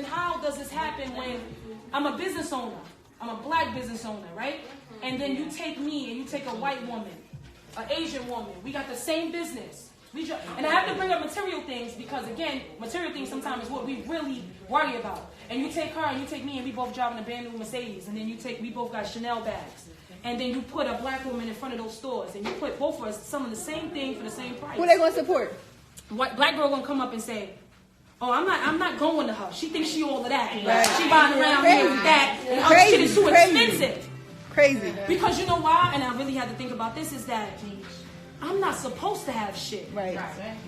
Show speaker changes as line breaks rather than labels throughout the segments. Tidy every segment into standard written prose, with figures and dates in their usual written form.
then how does this happen when I'm a business owner? I'm a black business owner, right? And then you take me and you take a white woman, an Asian woman. We got the same business. And I have to bring up material things because, again, material things sometimes is what we really worry about. And you take her and you take me and we both driving a brand new Mercedes. And then we both got Chanel bags. And then you put a black woman in front of those stores. And you put both of us selling the same thing for the same price.
Who they going to support?
Black girl going to come up and say, oh, I'm not going to her. She thinks she all of that. Right. She buying around here with that. And other shit is too expensive.
Crazy.
Because you know why? And I really had to think about this is that I'm not supposed to have shit.
Right.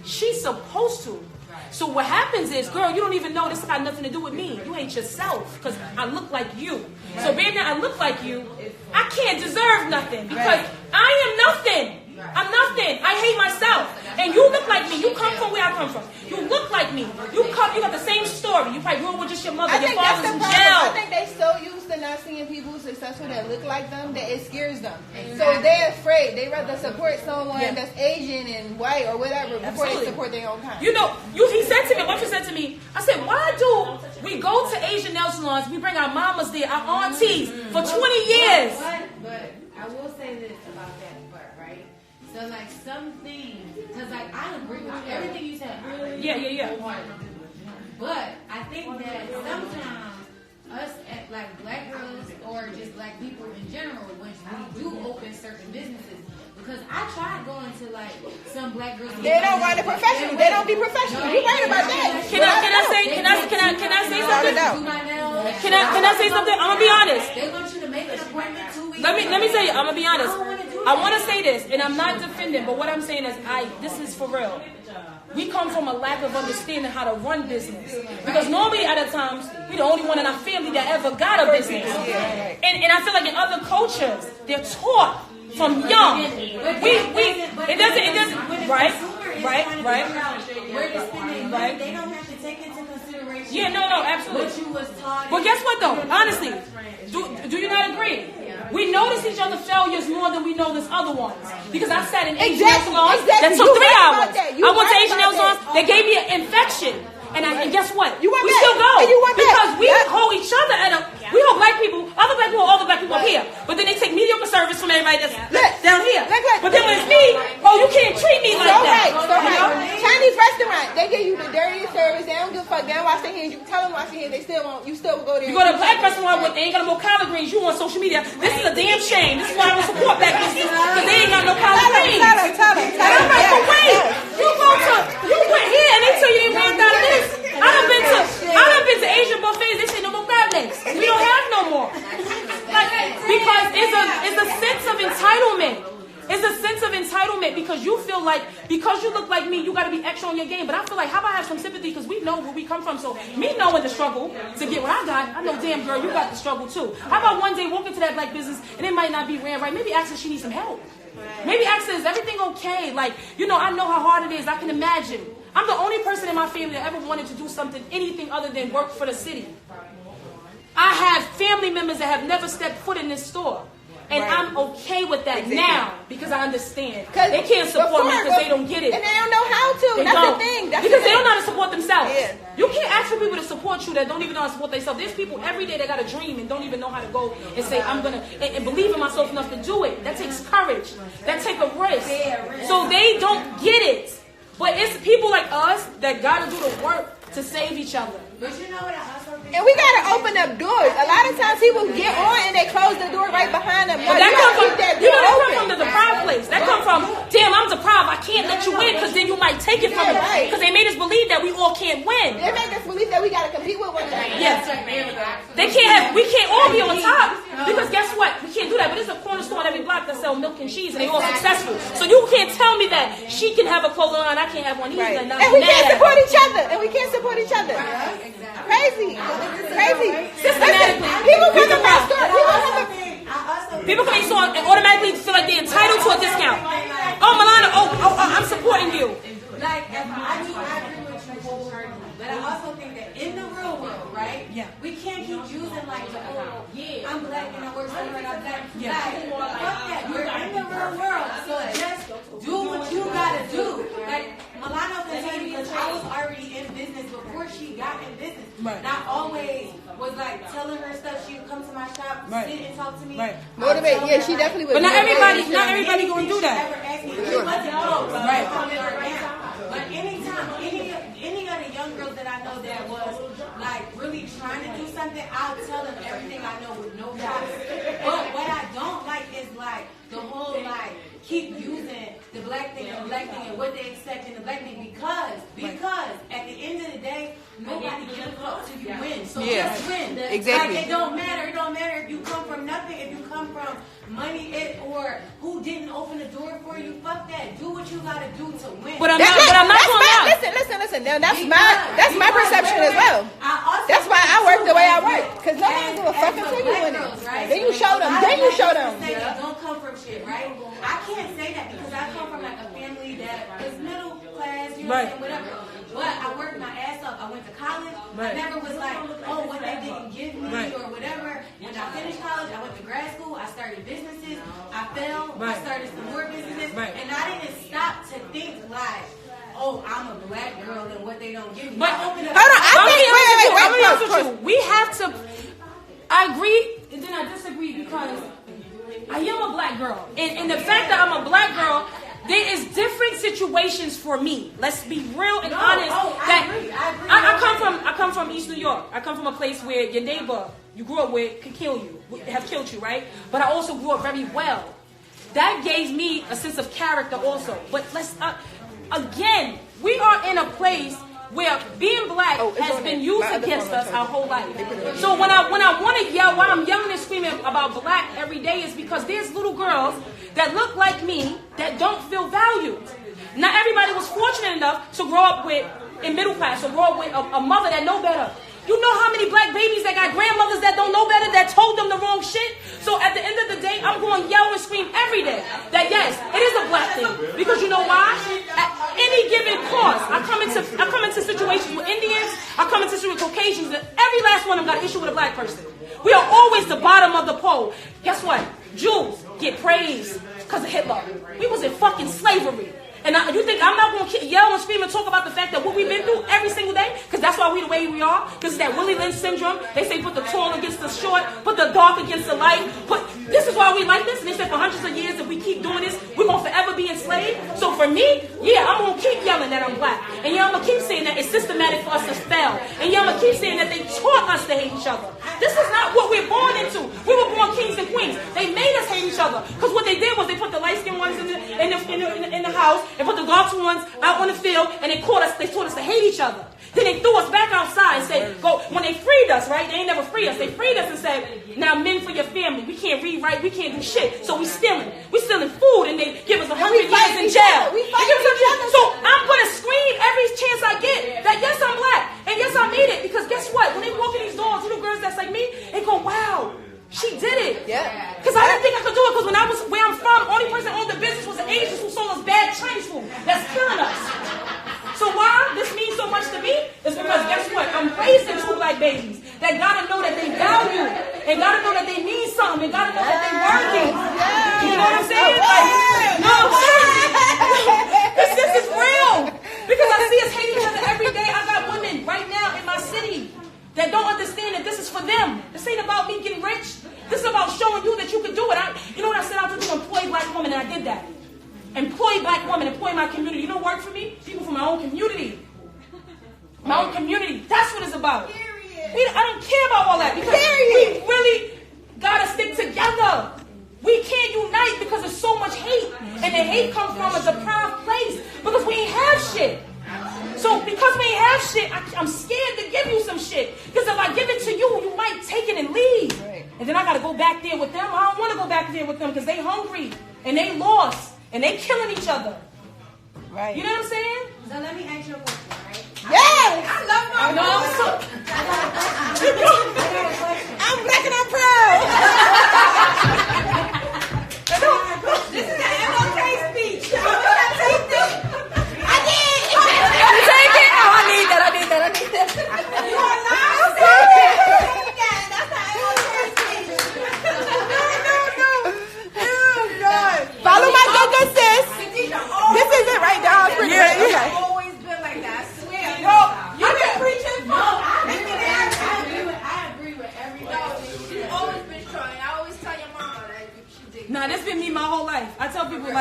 She's supposed to. So what happens is, girl, you don't even know this got nothing to do with me. You ain't yourself because I look like you. So being that I look like you, I can't deserve nothing because I am nothing. I'm nothing. I hate myself. And you look like me. You come from where I come from. You look like me. You got the same story. You probably grew up with just your mother. Your father's in jail.
I think they so used to not seeing people successful that look like them that it scares them. So they're afraid. They rather support someone that's Asian and white or whatever before they support their own kind.
You know, he said to me, what you said to me, I said, why do we go to Asian nail salons, we bring our mamas there, our aunties, for 20 years?
But I will say this about that part, right? So, like, some things, because, like, I agree with everything you said.
Yeah.
But I think that sometimes us, like, black girls or just black people in general, when we do open certain businesses, because I tried going to, like, some black girls.
They don't run a professional. They don't be professional. You're right about that.
Can I say something? Can I say something? I'm gonna be honest.
They want you to make an appointment 2 weeks.
Let me tell you. I'm gonna be honest. I want to say this, and I'm not defending, but what I'm saying is, this is for real. We come from a lack of understanding how to run business. Because normally at times, we're the only one in our family that ever got a business. And I feel like in other cultures, they're taught from young. It doesn't, right.
They don't have to take into consideration.
Yeah, no, absolutely.
What you was taught.
But guess what though? Honestly, do you not agree? We notice each other's failures more than we know this other ones. Because I sat in Asian nail salons that took 3 hours. I went to Asian nail salons, they gave me an infection. And guess what? We still go. Because we hold each other we hold black people, all the black people up here. But then they take mediocre service from everybody that's down here. But then when it's me, you can't treat me like that.
Chinese restaurant, they give you the dirtiest service. They don't give a fuck. They don't wash their hands. You tell them wash their hands. They still won't. You still will go there.
You go to a black restaurant where they ain't got no collard greens. You on social media. This is a damn shame. This is why I don't support black business. Because they ain't got no collard greens.
Tell them.
I'm like, but wait. You went here and they tell you they ran out of this. I done been to Asian buffets. They say no more crab legs. We don't have no more. Because it's a sense of entitlement. It's a sense of entitlement because you feel like because you look like me, you got to be extra on your game. But I feel like how about I have some sympathy because we know where we come from. So me knowing the struggle to get what I got, I know damn girl, you got the struggle too. How about one day walk into that black business and it might not be ran right? Maybe ask her she needs some help. Maybe ask her is everything okay? Like I know how hard it is. I can imagine. I'm the only person in my family that ever wanted to do anything other than work for the city. I have family members that have never stepped foot in this store. And I'm okay with that now because I understand. They can't support me because they don't get it.
And they don't know how to. That's the thing.
Because they don't know how to support themselves. Yeah. You can't ask for people to support you that don't even know how to support themselves. There's people every day that got a dream and don't even know how to go and say, I'm going to, and believe in myself enough to do it. That takes courage. That takes a risk. So they don't get it. But it's people like us that got to do the work to save each other.
But you know what I also think?
And we gotta open up doors. A lot of times people get on and they close the door right behind them.
But that comes from the deprived place. That comes from, damn, I'm deprived. I can't let you win because then you might take it from me. Because they made us believe that we all can't win.
They make us believe that we gotta compete with one another.
Yes. We can't all be on top. Because guess what? We can't do that. But there's a corner store on every block that sell milk and cheese and they all successful. So you can't tell me that she can have a clothing line, I can't have one either.
And we can't support each other. Crazy.
Systematically.
People come to my store.
People come to your store and automatically feel like they're entitled to a discount. Oh, Milano, I'm supporting you.
Like, I agree with you wholeheartedly. But I also think that in the real world, right? Yeah. We can't keep using like I'm black and I work somewhere and I'm black. Yeah. Fuck that. You're in the real world. So just do what you gotta do. Like, Milano can tell you because I was already in business before she got in business.
Right.
Not always was like telling her stuff. She would come to my shop, sit and talk to me.
Right.
Motivate. Yeah, she definitely would.
But not everybody gonna do that.
Ever asked me, she wasn't close. Right. But anytime, any of the young girls that I know that was like really trying to do something, I'll tell them everything I know with no problem. But what I don't like is like the whole like keep using the black thing and what they expect in the black thing because at the end of the day, nobody gives a fuck till you win. So just win.
Exactly.
Like, it don't matter if you come from nothing, if you come from money or who didn't open the door for you, fuck that. Do what you gotta do to win.
But I'm not going out.
Listen. Now that's my perception as well. That's why I work the way I work. Because nobody give a fuck until you win it. Right? Then you show them.
Don't come from shit, right? I can't say that because I come from like a family that is middle class, you know what I'm saying, whatever. But I worked my ass off. I went to college. I never was like, oh, what they didn't give me or whatever. When I finished college, I went to grad school. I started businesses. I failed. I started some more businesses. And I didn't stop to think like, oh, I'm a black girl and what they don't give me.
But
hold on,
wait. We have to. I agree, and then I disagree because I am a black girl, and the fact that I'm a black girl, there is different situations for me. Let's be real and honest. I come from East New York. I come from a place where your neighbor you grew up with could kill you, have killed you, right? But I also grew up very well. That gave me a sense of character also. But let's again, we are in a place where being black has been used against us our whole life. So when I want to yell, while I'm yelling and screaming about black every day, is because there's little girls that look like me that don't feel valued. Not everybody was fortunate enough to grow up in middle class or grow up with a mother that know better. You know how many black babies that got grandmothers that don't know better, that told them the wrong shit? So at the end of the day, I'm going to yell and scream every day that yes, it is a black thing. Because you know why? At any given cause, I come into situations with Indians, I come into situations with Caucasians, and every last one of them got an issue with a black person. We are always the bottom of the pole. Guess what? Jews get praised because of Hitler. We was in fucking slavery. And you think I'm not going to yell and scream and talk about the fact that what we've been through every single day? Because that's why we the way we are. Because it's that Willie Lynch syndrome. They say put the tall against the short, put the dark against the light. This is why we like this. And they said for hundreds of years, if we keep doing this, we're going to forever be enslaved. So for me, yeah, I'm going to keep yelling that I'm black. And yeah, I'm going to keep saying that it's systematic for us to fail. And yeah, I'm going to keep saying that they taught us to hate each other. This is not what we're born into. We were born kings and queens. They made us hate each other. Because what they did was they put the light-skinned ones in the house and put the dark-skinned ones out on the field, and they taught us to hate each other. Then they threw us back outside and said, go. When they freed us, right? They ain't never freed us. They freed us and said, now men for your family. We can't read, right? We can't do shit. So we stealing. We stealing food, and they give us 100 years in jail. So I'm gonna scream every chance I get that yes, I'm black, and yes, I made it. Because guess what? When they walk in these doors, little girls that's like me, they go, wow. She did it. Yeah. Because I didn't think I could do it. Because when I was where I'm from, only person that owned the business was the Asians who sold us bad Chinese food. That's killing us. So why this means so much to me is because guess what? I'm raising two black babies that gotta know that they value and gotta know that they mean something and gotta know that they working. You know what I'm saying? Like, no, this is real. Because I see us hate each other every day. I got women right now in my city that don't understand that this is for them. This ain't about me getting rich. This is about showing you that you can do it. You know what I set out to do? Employ black women, and I did that. Employ black women, employ my community. You know what worked for me? People from my own community. My own community. That's what it's about. I don't care about all that because we really gotta stick together. We can't unite because there's so much hate. And the hate comes from a deprived place because we ain't have shit. So because we ain't have shit, I'm scared to give you some shit. Because if I give it to you, you might take it and leave. Right. And then I got to go back there with them. I don't want to go back there with them because they hungry and they lost and they killing each other. Right. You know what I'm saying?
So let me ask you a question, right?
Yes!
I love my
I'm black and I'm proud.
This is an MLK speech. I'm going to take this. I did.
You take it? Oh, I need that.
You are not saying again. That's not MLK speech.
No. Follow my good sis. This is it right now. Yeah.
Always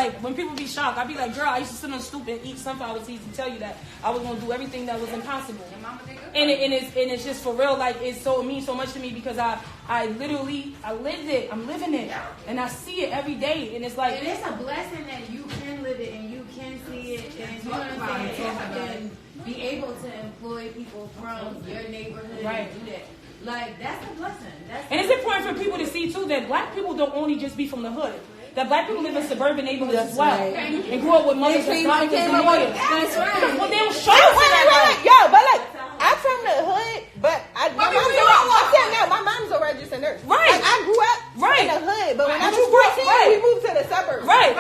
like, when people be shocked, I be like, girl, I used to sit on the stoop and eat sunflower seeds and tell you that I was gonna do everything that was impossible. And it's just for real, like, it means so much to me because I lived it. I'm living it, and I see it every day, and it's like,
and it's a blessing that you can live it and you can see it, and you know what I'm saying, and be able to employ people from your neighborhood and do that. Like, that's a blessing. And
it's important for people to see too that black people don't only just be from the hood. That black people live in suburban neighborhoods as well, and grew up with mothers that's doctors and lawyers.
That's right.
Well, they don't show us that.
Yo, but like, I'm from the hood, but my mom's a registered nurse.
Right.
Like, I grew up in the hood, but when I was 14, we moved to the suburbs.
Right.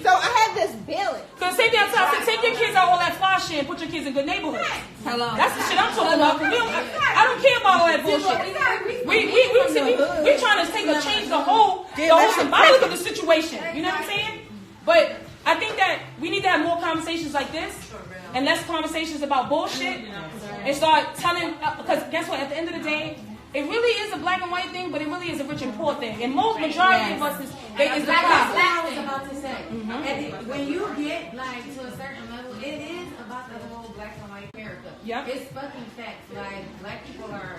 So I had this balance.
Because same thing I'm talking, take your kids out all that fly shit and put your kids in good neighborhoods. Hello. That's the shit I'm talking about. I don't care about all that bullshit. We trying to change the whole symbolic of the situation. You know what I'm saying? But I think that we need to have more conversations like this and less conversations about bullshit and start telling, because guess what, at the end of the day, it really is a black and white thing, but it really is a rich and poor thing. And most majority of us is the problem.
I was about to say, when you get like to a certain level, it is about the whole black and white America.
Yep.
It's fucking facts. Like, black people are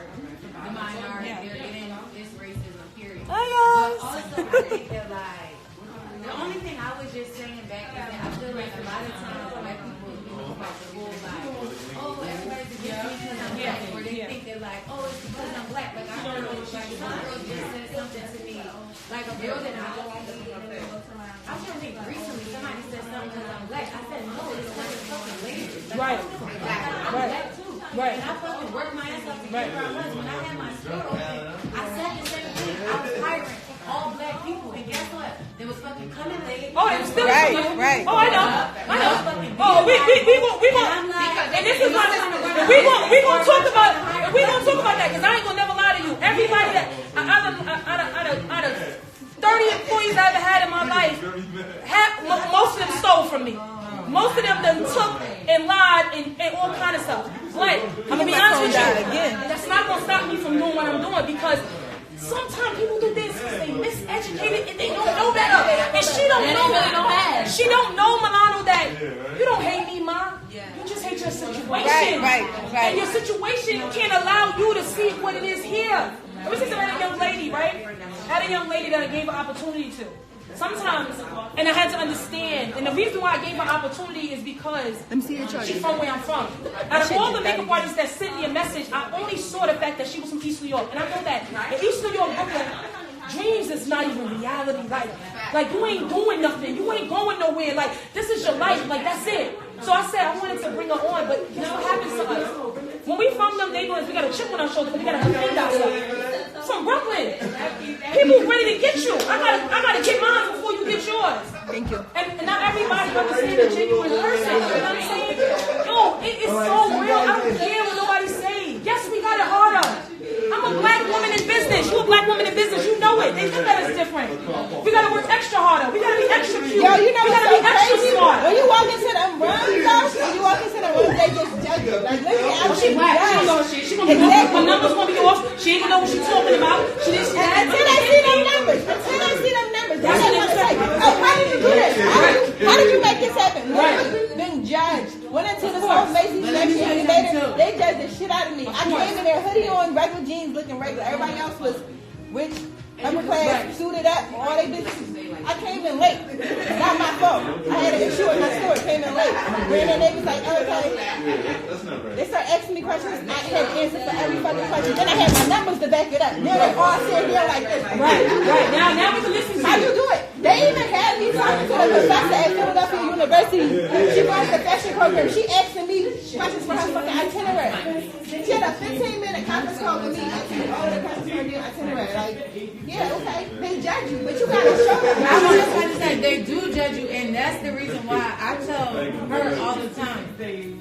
the minority. They're getting this racism, period. But also, I think that like, the only thing I was just saying back is that I feel like a lot of times black people talk about the whole like, oh, everybody's against me because I'm black, or they think that like, oh, it's because I'm black. Like, I heard like some girl just said something to me, like a girl that I'm trying to think recently, somebody said something because I'm black. I said, no, it's because it's fucking ladies. Like, I'm black too.
Right.
And I fucking worked my ass off to get where I was. When I had my store open, I said the same thing. I was hiring all black people, and guess what? They was fucking coming late.
Oh, it was still coming.
Right.
Oh, I know. Oh, we won't. And this is we gonna talk about that because I ain't gonna never lie to you. Everybody that out of 30 employees I ever had in my life, most of them stole from me. Most of them took and lied and all kind of stuff. But I'm gonna be honest with you, that's not gonna stop me from doing what I'm doing because sometimes people do this because they miseducated and they don't know better. And she don't know. She don't know, Milano, that you don't hate me, Ma. You just hate your situation. Right. And your situation can't allow you to see what it is here. I was just about a young lady, right? I had a young lady that I gave an opportunity to. Sometimes, and I had to understand, and the reason why I gave her opportunity is because she's from where I'm from. Out of all the makeup artists that sent me a message, I only saw the fact that she was from East New York. And I know that in East New York, Brooklyn, dreams is not even reality. Like you ain't doing nothing. You ain't going nowhere. Like, this is your life. Like, that's it. So I said I wanted to bring her on, but guess what happens to us? When we from them neighborhoods, we got a chip on our shoulder, but we got to defend ourselves. From Brooklyn. People ready to get you. I gotta get mine before you get yours.
Thank you.
And not everybody understands a genuine person. You know what I'm saying? Yo, it is so real. I don't care what nobody say. Yes, we got it harder. I'm a black woman in business. You a black woman in business. You know it. They look at us different. We gotta work extra harder. We gotta be extra cute.
Yo, you know
we
what's
gotta
so
be extra
crazy?
smart.
When you walk into them rooms, when you walk into the rooms, they just judge you. Like, literally,
She black. She don't know shit. She gonna be off. Her numbers gonna be off. She ain't gonna know what she's talking about. She didn't.
Until I see them numbers. That's what they want to say. Oh, how did you do this? How did you make this happen? Literally been judged. Went into the store, Macy's, they judged the shit out of me. I came in there, hoodie on, regular jeans, looking regular. Everybody else was rich, upper class, suited up, all they business. I came in late. It's not my fault. I had an issue at my store. Came in late. Ran in, they was like, okay. They started asking me questions. I had answers for every fucking question. Then I had my numbers to back it up. Now they all sitting here like this.
Right. Now we can listen to you.
How you do it? They even had me talking to the professor at Philadelphia University. She runs the fashion program. She asking me questions for her fucking itinerary. She had a 15-minute conference call with me asking me all the questions for her itinerary. Like, yeah, okay. They judge you, but you gotta show them.
I was just gonna say they do judge you, and that's the reason why I tell her all the time.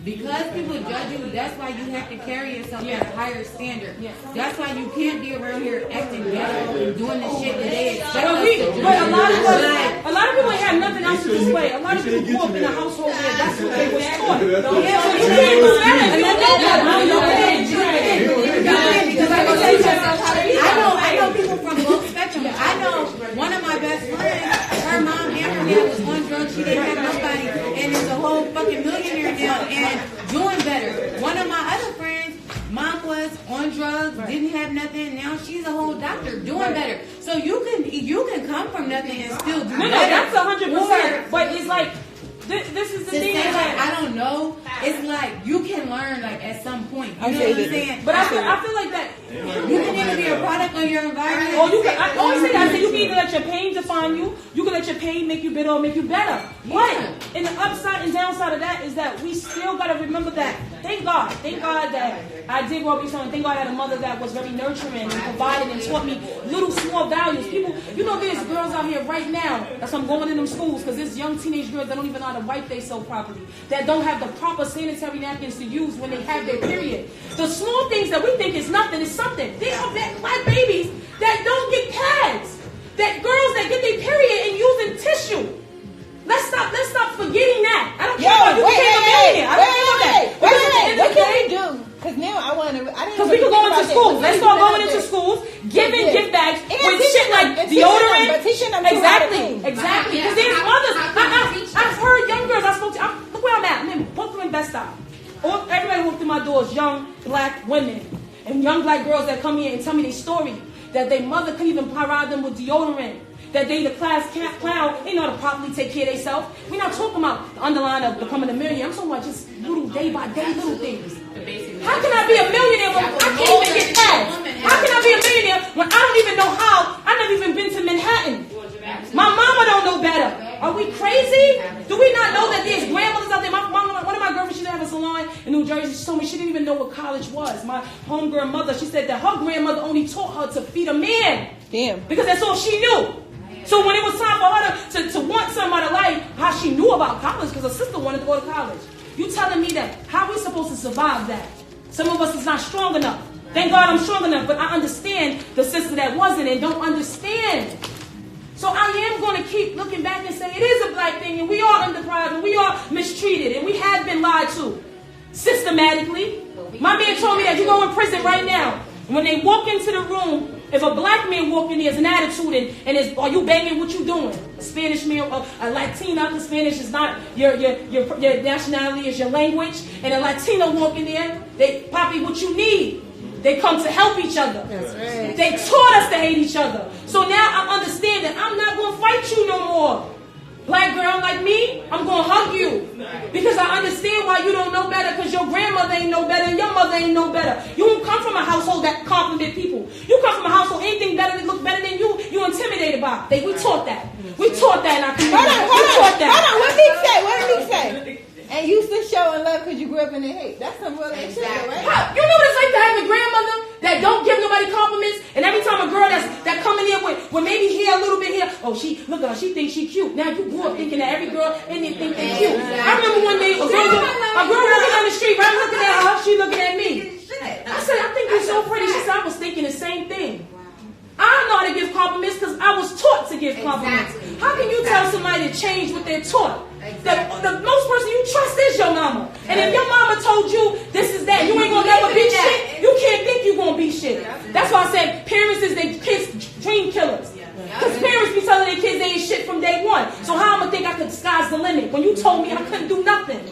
Because people judge you, that's why you have to carry yourself at a higher standard. That's why you can't be around here acting ghetto and doing the shit that they expect us to do.
But a lot of people ain't have nothing else to display. A lot of people grew up in a household where that's what they was taught.
I know people from both spectrums. I know one of my best friends, her mom and her dad was on drugs on drugs, didn't have nothing. Now she's a whole doctor doing better. So you can come from nothing and still do better.
No, that's 100%. But it's like this is the thing.
Like, I don't know. It's like you can learn like at some point. You know what I'm saying?
But I feel like that
you can either be a product of your environment.
Or you can. I always say that. I say you can either let your pain define you. You can let your pain make you bitter or make you better. But in the upside and downside of that is that we still gotta remember that. Thank God that I did grow up with someone. Thank God I had a mother that was very nurturing and provided and taught me little small values. People, you know, there's girls out here right now. That's why I'm going in them schools because there's young teenage girls that don't even know how to wipe themselves properly. That don't have the proper sanitary napkins to use when they have their period. The small things that we think is nothing is something. There are black babies that don't get pads. That girls that get their period and using tissue. Let's stop forgetting that. I don't care about you became a millionaire. I don't care about that.
What can we do? Because now I didn't
Because we can go into schools. Let's start going into schools, giving gift bags with shit like deodorant. Exactly. Because there's mothers. I've heard young girls. I spoke to. Look where I'm at. I'm in Brooklyn, Best Stop. Everybody walked through my doors. Young black women and young black girls that come here and tell me their story. That their mother couldn't even provide them with deodorant. That they the class clown, they know how to properly take care of themselves. We're not talking about the underline of becoming a millionaire. I'm talking about just little day by day little things. How can I be a millionaire when I can't even get pads? How can I be a millionaire when I don't even know how? I've never even been to Manhattan. My mama don't know better. Are we crazy? Do we not know that there's grandmothers out there? One of my girlfriends, she used to have a salon in New Jersey. She told me she didn't even know what college was. My homegirl mother, she said that her grandmother only taught her to feed a man.
Damn.
Because that's all she knew. So when it was time for her to want something out of life, how she knew about college, because her sister wanted to go to college. You telling me that, how are we supposed to survive that? Some of us is not strong enough. Thank God I'm strong enough, but I understand the sister that wasn't and don't understand. So I am going to keep looking back and say it is a black thing, and we are underdeprived, and we are mistreated, and we have been lied to systematically. My man told me that you go in prison right now. When they walk into the room, if a black man walk in there, there's an attitude and is, are you banging? What you doing? A Spanish man, a Latina, because Spanish is not your nationality, is your language. And a Latino walk in there, they, Poppy, what you need? They come to help each other.
That's right.
They taught us to hate each other. So now I understand that I'm not going to fight you no more. Black girl like me, I'm going to hug you. Because I understand why you don't know better, because your grandmother ain't know better and your mother ain't know better. You don't come from a household that compliment people. You come from a household, anything better that look better than you intimidated by. We taught that. We taught that in our community.
Hold on. What did he say? And you still showing love because you grew up in the hate. That's some real shit, right?
You know what it's like to have a grandmother that don't give nobody compliments, and every time a girl that come in here with maybe here a little bit here, oh she look at her, she thinks she cute. Now you grew up thinking that every girl in there think they cute. I remember one day a girl walking down the street, right, I'm looking at her, she looking at me. I said, I think you're so pretty. She said, I was thinking the same thing. I know how to give compliments because I was taught to give compliments. How can you tell somebody to change what they're taught? The most person you trust is your mama. And if your mama told you this is that, you ain't gonna never be shit, you can't think you gonna be shit. That's why I said parents is their kids' dream killers. Because parents be telling their kids they ain't shit from day one. So how I'm gonna think I could sky's the limit when you told me I couldn't do nothing?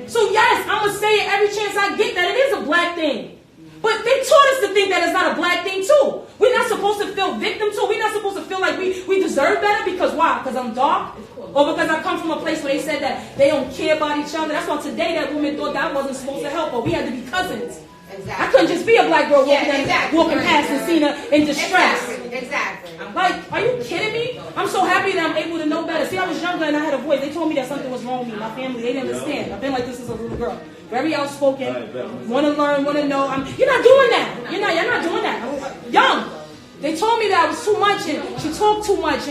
So yes, I'm gonna say it every chance I get that it is a black thing. But they taught us to think that it's not a black thing too. We're not supposed to feel victim too. We're not supposed to feel like we deserve better because why? Because I'm dark? Or because I come from a place where they said that they don't care about each other. That's why today that woman thought that I wasn't supposed to help her. We had to be cousins. Exactly. I couldn't just be a black girl walking past and seeing her in distress.
Exactly.
Like, are you kidding me? I'm so happy that I'm able to know better. See, I was younger and I had a voice. They told me that something was wrong with me. My family, they didn't understand. I've been like this as a little girl. Very outspoken. Want to learn, want to know. You're not doing that. You're not doing that. Young. They told me that I was too much and she talked too much.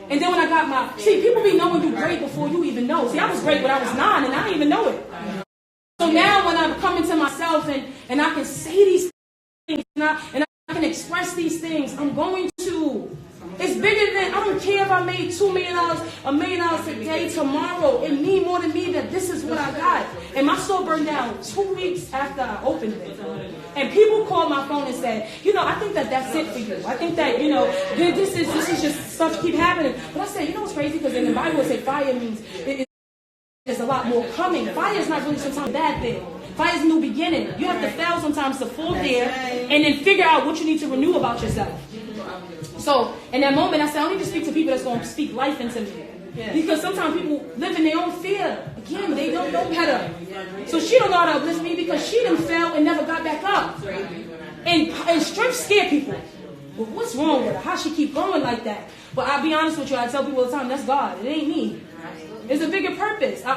And then when I got my... See, people be knowing you great before you even know. See, I was great when I was 9 and I didn't even know it. So now when I'm coming to myself and I can say these things and I can express these things, I'm going to. It's bigger than, I don't care if I made $2 million, $1 million today, tomorrow. It means more to me that this is what I got. And my store burned down 2 weeks after I opened it. And people called my phone and said, I think that's it for you. I think that, this is just stuff keep happening. But I said, what's crazy? Because in the Bible it says fire means there's a lot more coming. Fire is not really sometimes a bad thing. Fire is a new beginning. You have to fail sometimes to fall there and then figure out what you need to renew about yourself. So in that moment, I said, I need to speak to people that's going to speak life into me. Because sometimes people live in their own fear. Again, they don't know better. So she don't know how to uplift me because she done fell and never got back up. And strength scare people. Well, what's wrong with her? How she keep going like that? But I'll be honest with you, I tell people all the time, that's God. It ain't me. It's a bigger purpose. I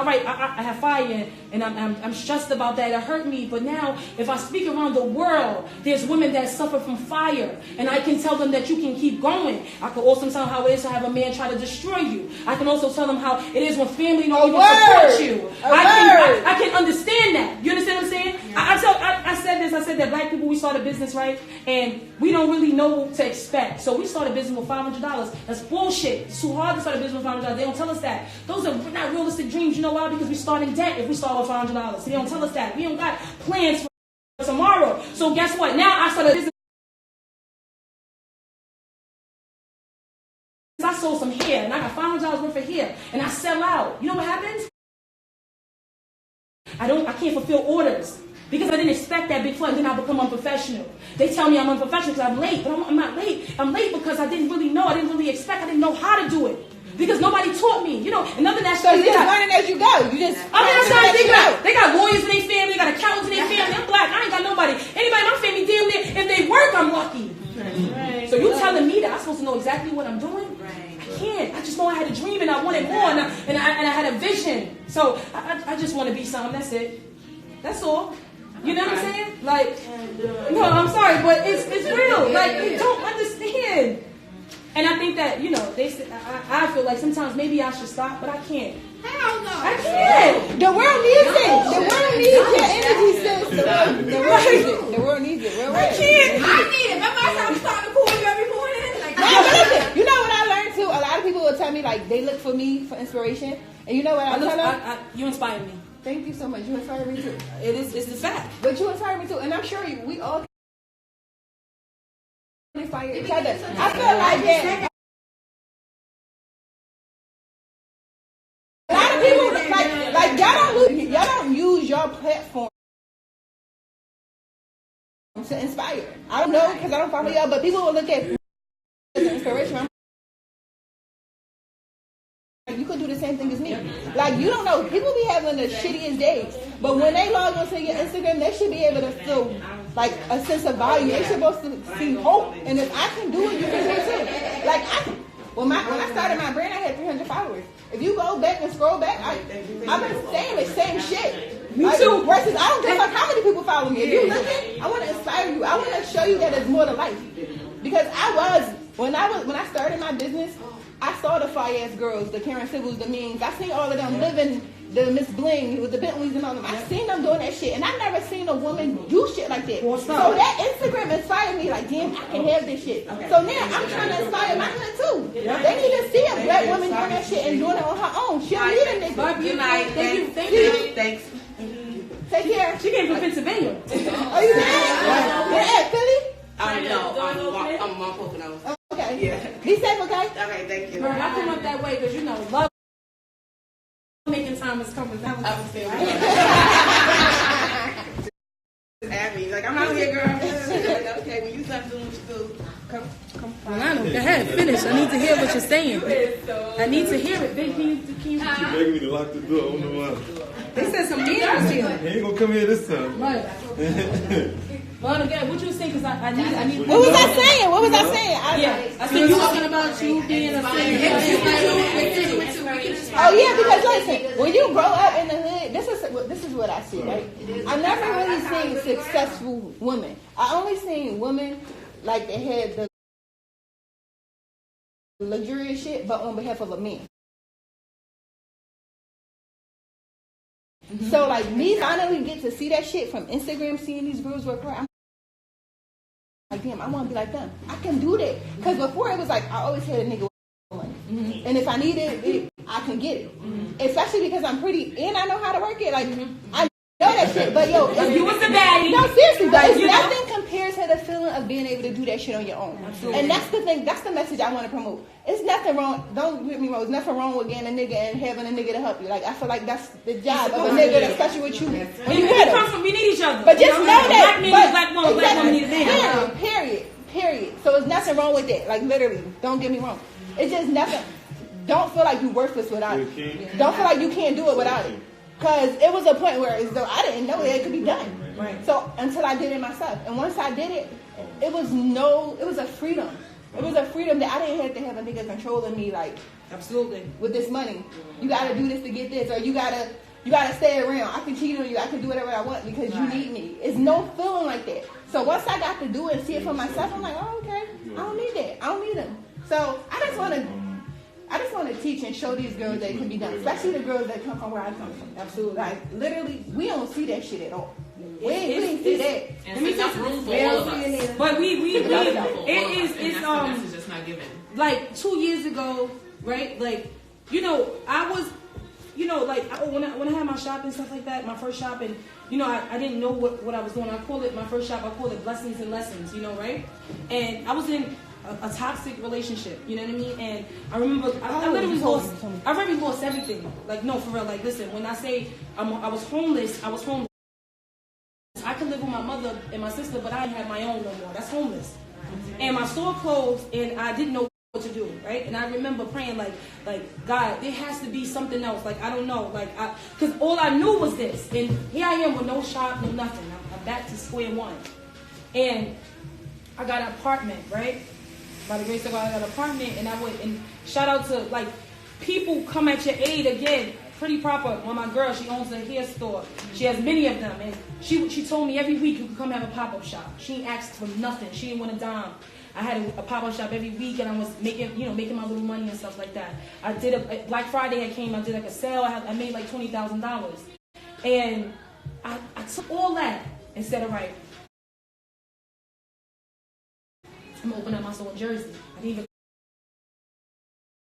have fire and I'm stressed about that. It hurt me. But now, if I speak around the world, there's women that suffer from fire. And I can tell them that you can keep going. I can also tell them how it is to have a man try to destroy you. I can also tell them how it is when family don't even support you. I can understand that. You understand what I'm saying? I said that black people, we start a business, right? And we don't really know what to expect. So we start a business with $500. That's bullshit. It's too hard to start a business with $500. They don't tell us that. Those are not realistic dreams. You know why? Because we start in debt if we start with $500. They don't tell us that. We don't got plans for tomorrow. So guess what? Now I start a business. I sold some hair and I got $500 worth of hair and I sell out. You know what happens? I can't fulfill orders because I didn't expect that big flood. Then I become unprofessional. They tell me I'm unprofessional because I'm late, but I'm not late. I'm late because I didn't really know. I didn't really expect. I didn't know how to do it. Because nobody taught me, you know, and other than that,
so you just learning as you go. You just.
They got lawyers in their family, they got accountants in their family. I'm black. I ain't got nobody. Anybody in my family damn near, if they work, I'm lucky. Right. So you telling me that I'm supposed to know exactly what I'm doing? Right. I can't. I just know I had a dream and I wanted more, and I had a vision. So I just want to be something. That's it. That's all. You know what I'm saying? Like, no, I'm sorry, but it's real. Like, you don't understand. And I think that, you know, I feel like sometimes maybe I should stop, but I can't.
Hell no.
I can't.
The world needs it. The world needs your energy, sis. The world needs it. The world needs it.
I can't.
I need it. Remember I'm starting to call you every morning? Like,
you know what I learned too? A lot of people will tell me, like, they look for me for inspiration. And you know what I tell them?
You inspire me.
Thank you so much. You inspire me too.
It's the fact.
But you inspire me too. And I'm sure we all inspire each other. I feel like that. A lot of people like y'all don't use your platform to inspire. I don't know because I don't follow y'all, but people will look at as inspiration. You could do the same thing as me. Like, you don't know. People be having the shittiest days. But when they log onto your Instagram, they should be able to feel like a sense of value. They should supposed to see hope. And if I can do it, you can do it too. Like, when I started my brand, I had 300 followers. If you go back and scroll back, I've been saying the same shit. Me too. Versus, I don't give a fuck how many people follow me. If you looking, I want to inspire you. I want to show you that there's more to life. Because when I started my business, I saw the fire-ass girls, the Karen Civils, the Means. I seen all of them living, the Miss Bling with the Bentleys and all of them. I seen them doing that shit, and I never seen a woman do shit like that. So that Instagram inspired me, like, damn, I can have this shit. Okay. So now I'm trying to inspire my hood too. They need to see a black woman doing that shit and doing it on her own. She don't need a nigga.
Good night. Thank you. Thanks.
Take care.
She came from Pennsylvania.
Are you there? You're at Philly?
No, I'm on Poconos.
Okay.
Yeah.
Be safe, okay?
Okay, thank you.
I come up that way because, you know, love making time is coming. Valentine's Day.
Happy. Like, I'm out here, girl. Like, okay, when you stop doing what you do, come.
Milano, go ahead, finish. I need to hear what you're saying. I need to hear it. Babe, can you
She begged me to lock the door. I don't know why.
They said some meetings here.
He ain't gonna come here this time.
Right. Well, again, what you saying? Because I need.
What was I saying? What was I saying?
I said you talking about you being a
Oh yeah, because listen, when you grow up in the hood, this is what I see, right? I never really seen successful women. I only seen women like they had the luxurious shit, but on behalf of a man. Mm-hmm. So like me finally get to see that shit from Instagram, seeing these girls work hard. I'm like, damn, I want to be like them. I can do that. Because before it was like, I always had a nigga with money. Mm-hmm. And if I needed it, I can get it. Mm-hmm. Especially because I'm pretty and I know how to work it. Like, I know that shit. But yo,
if you was the baddie.
No, seriously. But it's nothing compares to the feeling of being able to do that shit on your own.
Absolutely.
And that's the thing, that's the message I want to promote. It's nothing wrong, don't get me wrong, there's nothing wrong with getting a nigga and having a nigga to help you. Like, I feel like that's the job of a nigga, especially with you. When you with him.
We need each other.
But just know that.
Black man needs black woman, black woman needs a man.
Period. So there's nothing wrong with that. Like, literally, don't get me wrong. It's just nothing. Don't feel like you're worthless without it. Don't feel like you can't do it without it. Because it was a point where as though I didn't know that it could be done.
Right.
So until I did it myself. And once I did it, it was a freedom. It was a freedom that I didn't have to have a nigga controlling me like,
absolutely,
with this money. You gotta do this to get this, or you gotta stay around. I can cheat on you, I can do whatever I want because you need me. It's no feeling like that. So once I got to do it and see it for myself, I'm like, oh, okay, I don't need that. I don't need them. So I just want to teach and show these girls that it can be done, especially the girls that come from where I come from.
Absolutely.
Like, literally, we don't see that shit at all. We didn't see that.
And it's enough room for all of us.
But it's
not given.
Like 2 years ago, right? Like, you know, I was, you know, like when I had my shop and stuff like that, my first shop, and you know, I didn't know what I was doing. I call it my first shop. I call it Blessings and Lessons. You know, right? And I was in a toxic relationship. You know what I mean? And I remember I literally lost everything. Like, no, for real. Like, listen, when I say I was homeless, I was homeless. I could live with my mother and my sister, but I didn't have my own no more. That's homeless. And my store closed, and I didn't know what to do, right? And I remember praying, like God, there has to be something else. Like, I don't know, because all I knew was this. And here I am with no shop, no nothing. I'm back to square one. And I got an apartment, right? By the grace of God, I got an apartment, and I went and shout out to like people come at your aid again. Pretty proper. One of my girls, she owns a hair store. She has many of them, and she told me every week you could come have a pop-up shop. She asked for nothing. She didn't want a dime. I had a pop-up shop every week, and I was making my little money and stuff like that. I did a Black Friday. I came. I did like a sale. I made like $20,000, and I took all that and said, all right, I'm gonna open up my store in Jersey. I didn't even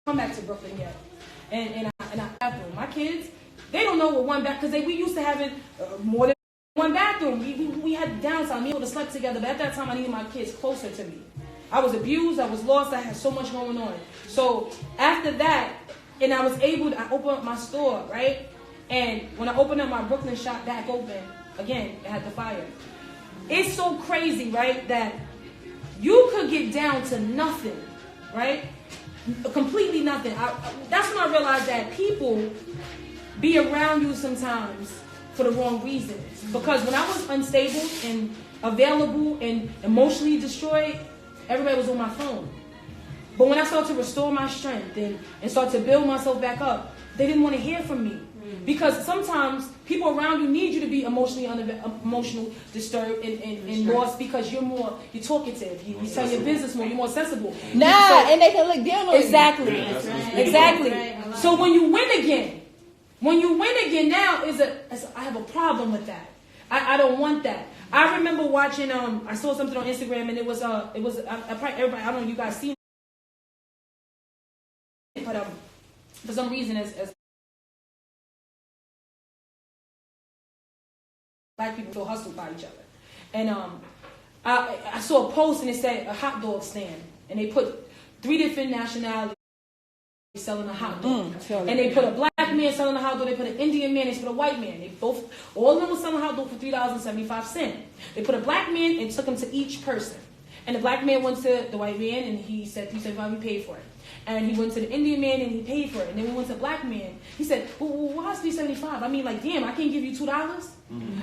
come back to Brooklyn yet. And I bathroom. My kids, they don't know what one bathroom, because we used to having more than one bathroom. We had downtime. We would slept together, but at that time I needed my kids closer to me. I was abused. I was lost. I had so much going on. So after that, and I was able to, I opened up my store, right? And when I opened up my Brooklyn shop back open, again, it had the fire. It's so crazy, right, that you could get down to nothing, right? Completely nothing. That's when I realized that people be around you sometimes for the wrong reasons. Because when I was unstable and available and emotionally destroyed, everybody was on my phone. But when I started to restore my strength and start to build myself back up, they didn't want to hear from me. Because sometimes people around you need you to be emotional disturbed and lost, because you're talkative. You tell your business more. You're more sensible.
And they can look down on you.
Exactly. Exactly. So when you win again now I have a problem with that. I don't want that. I remember watching. I saw something on Instagram, and it was everybody. I don't know if you guys seen it, but for some reason as Black people feel hustled by each other. And I saw a post, and it said a hot dog stand. And they put 3 different nationalities selling a hot dog. And they put a black man selling a hot dog. They put an Indian man. They put a white man. All of them were selling a hot dog for $3.75. They put a black man and took him to each person. And the black man went to the white man, and he said, $3.75, we paid for it. And he went to the Indian man, and he paid for it. And then we went to the black man. He said, well, why is $3.75? I mean, like, damn, I can't give you $2.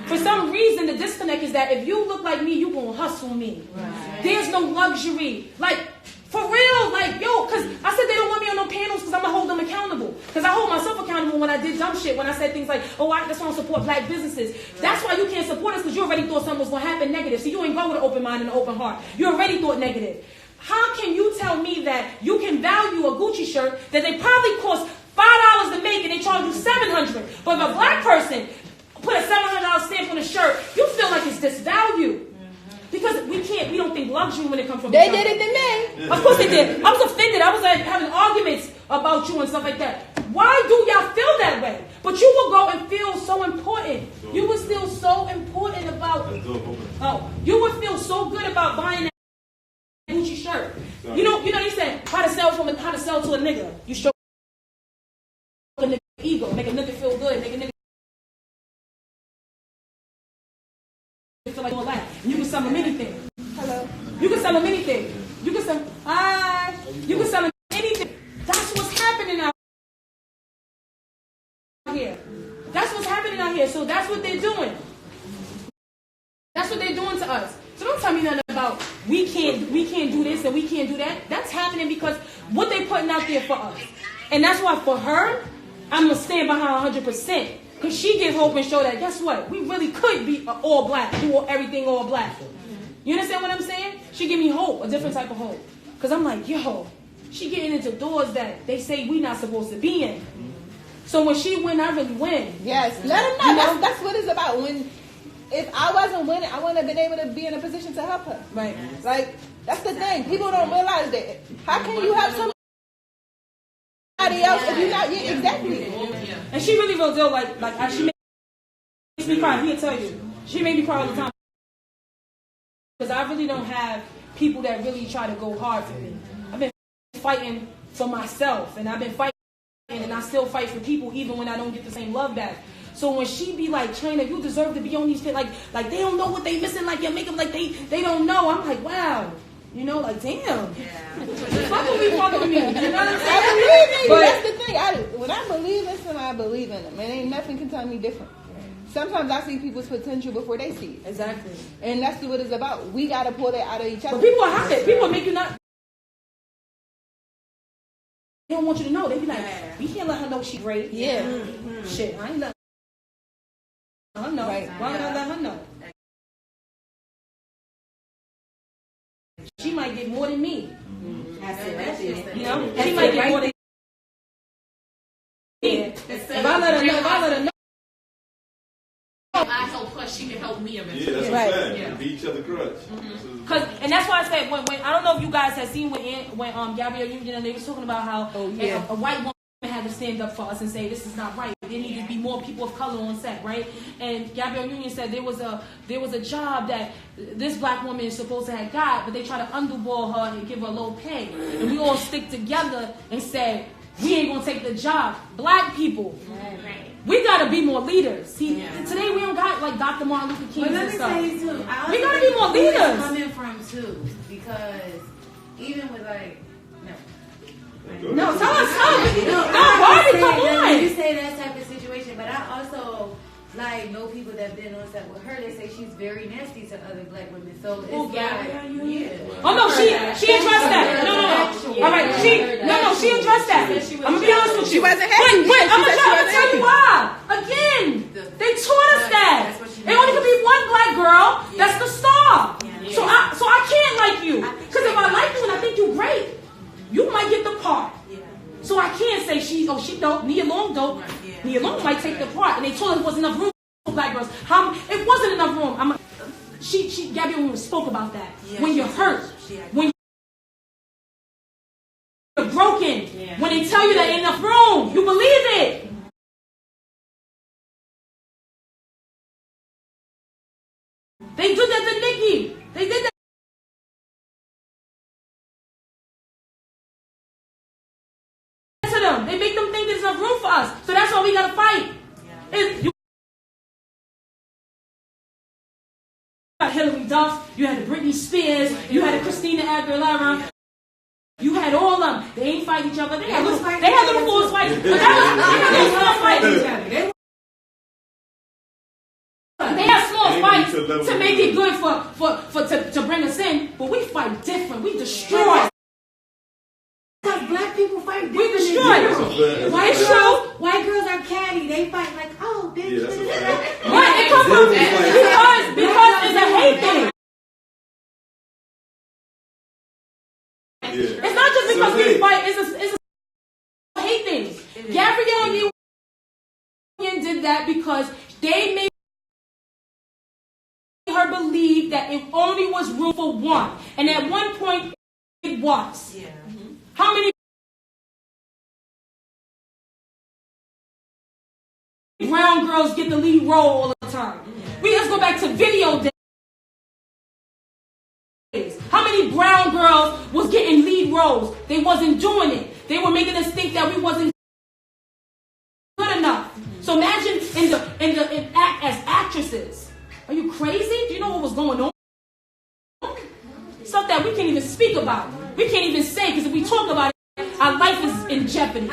For some reason, the disconnect is that if you look like me, you gonna hustle me. Right. There's no luxury. Like, for real, like, yo, because I said they don't want me on no panels because I'm going to hold them accountable. Because I hold myself accountable when I did dumb shit, when I said things like, oh, I just want to support black businesses. Right. That's why you can't support us, because you already thought something was going to happen negative. So you ain't go with an open mind and an open heart. You already thought negative. How can you tell me that you can value a Gucci shirt that they probably cost $5 to make and they charge you $700? But if a black person put a $700 stamp on a shirt, you feel like it's disvalued. Because we don't think luxury when it comes from
They did it to me.
Of course they did. I was offended. I was like having arguments about you and stuff like that. Why do y'all feel that way? But you will go and feel so important. You would feel so important about. You would feel was so good about buying that Gucci shirt. You know, they said how to sell to a nigga. You show a nigga ego, make a nigga feel good, make a nigga feel like all that. You can sell them anything.
Hello.
You can sell them anything. You can sell. Hi. You can sell them anything. That's what's happening out here. That's what's happening out here. So that's what they're doing. That's what they're doing to us. So don't tell me nothing about we can't do this and we can't do that. That's happening because what they're putting out there for us. And that's why for her, I'm going to stand behind 100%. Because she gives hope and show that, guess what? We really could be all black, do everything all black. You understand what I'm saying? She give me hope, a different type of hope. Because I'm like, yo, she getting into doors that they say we not supposed to be in. So when she win, I really win.
Yes, let them know. That's what it's about. If I wasn't winning, I wouldn't have been able to be in a position to help her.
Right.
Like, that's the thing. People don't realize that. How can you help somebody else if you're not yet exactly?
And she really will do like she makes me cry. He'll tell you. She made me cry all the time. Because I really don't have people that really try to go hard for me. I've been fighting for myself, and I've been fighting, and I still fight for people even when I don't get the same love back. So when she be like, CHYNA, you deserve to be on these things, like they don't know what they missing, like your makeup, like they don't know. I'm like, wow. You know, like, damn. Fuck with me, fuck with me. You know what I'm saying?
I believe in you. That's the thing. When I believe in something, I believe in them. And ain't nothing can tell me different. Sometimes I see people's potential before they see it.
Exactly.
And that's what it's about. We got to pull that out of each other.
But people are hot. People make you not. They don't want you to know. They be like, we can't let her know she's great.
Yeah.
Mm-hmm. Shit, I ain't let her know. Right. Why would I let her know? She might get more than me.
That's it.
You know? She might get more than me. If I let her know.
I help her, she can help me eventually.
Yeah, that's
Right.
a fact.
Yeah.
Be each other crutch.
And that's why I said when I don't know if you guys have seen when Gabrielle Union and they was talking about how a white woman had to stand up for us and say this is not right. There need to be more people of color on set, right? And Gabrielle Union said there was a job that this black woman is supposed to have got, but they try to underball her and give her low pay. And we all stick together and say we ain't gonna take the job. Black people. We gotta be more leaders. Today we don't got like Dr. Martin Luther King and stuff.
Let me tell you too.
We gotta be more
Where it's
leaders.
coming from too, because even with like
No, tell us.
come
on.
You say that type of situation, but I also like know people that been on set with her. They say she's very nasty to other black women. So it's
Oh no, she addressed that. No. All right, she addressed that. I'm gonna be honest with you.
She wasn't happy.
Wait, I'm gonna tell you why. Again, they taught us that. It only could be one black girl. That's the star. So I can't like you. Because if I like you and I think you're great, you might get the part. So I can't say she dope. Nia Long dope. Nia Long might take the part. And they told us there wasn't enough room for black girls. It wasn't enough room. Gabrielle spoke about that. When you're hurt, when you're broken, when they tell you that ain't enough room, you believe it. They did that to Nikki. They did that. To them. They make them think there's enough room for us. So that's why we gotta fight. You had Hillary Duff, you had Britney Spears, you had Christina Aguilera. You had all of them. They ain't fight each other. They had little force fights. But they had small fights to make it good to bring us in. But we fight different. We destroy.
black people fight different.
We destroy.
White girls are catty. They fight like, oh, bitch.
Right? It comes from because it's a hate thing. It's not just because we fight. It's a hate thing. Gabrielle Union did that because they made her believe that it only was room for one, and at one point it was. Yeah. How many brown girls get the lead role all the time? We just go back to video. girls was getting lead roles. They wasn't doing it. They were making us think that we wasn't good enough. So imagine as actresses. Are you crazy? Do you know what was going on? Stuff that we can't even speak about. We can't even say, because if we talk about it, our life is in jeopardy.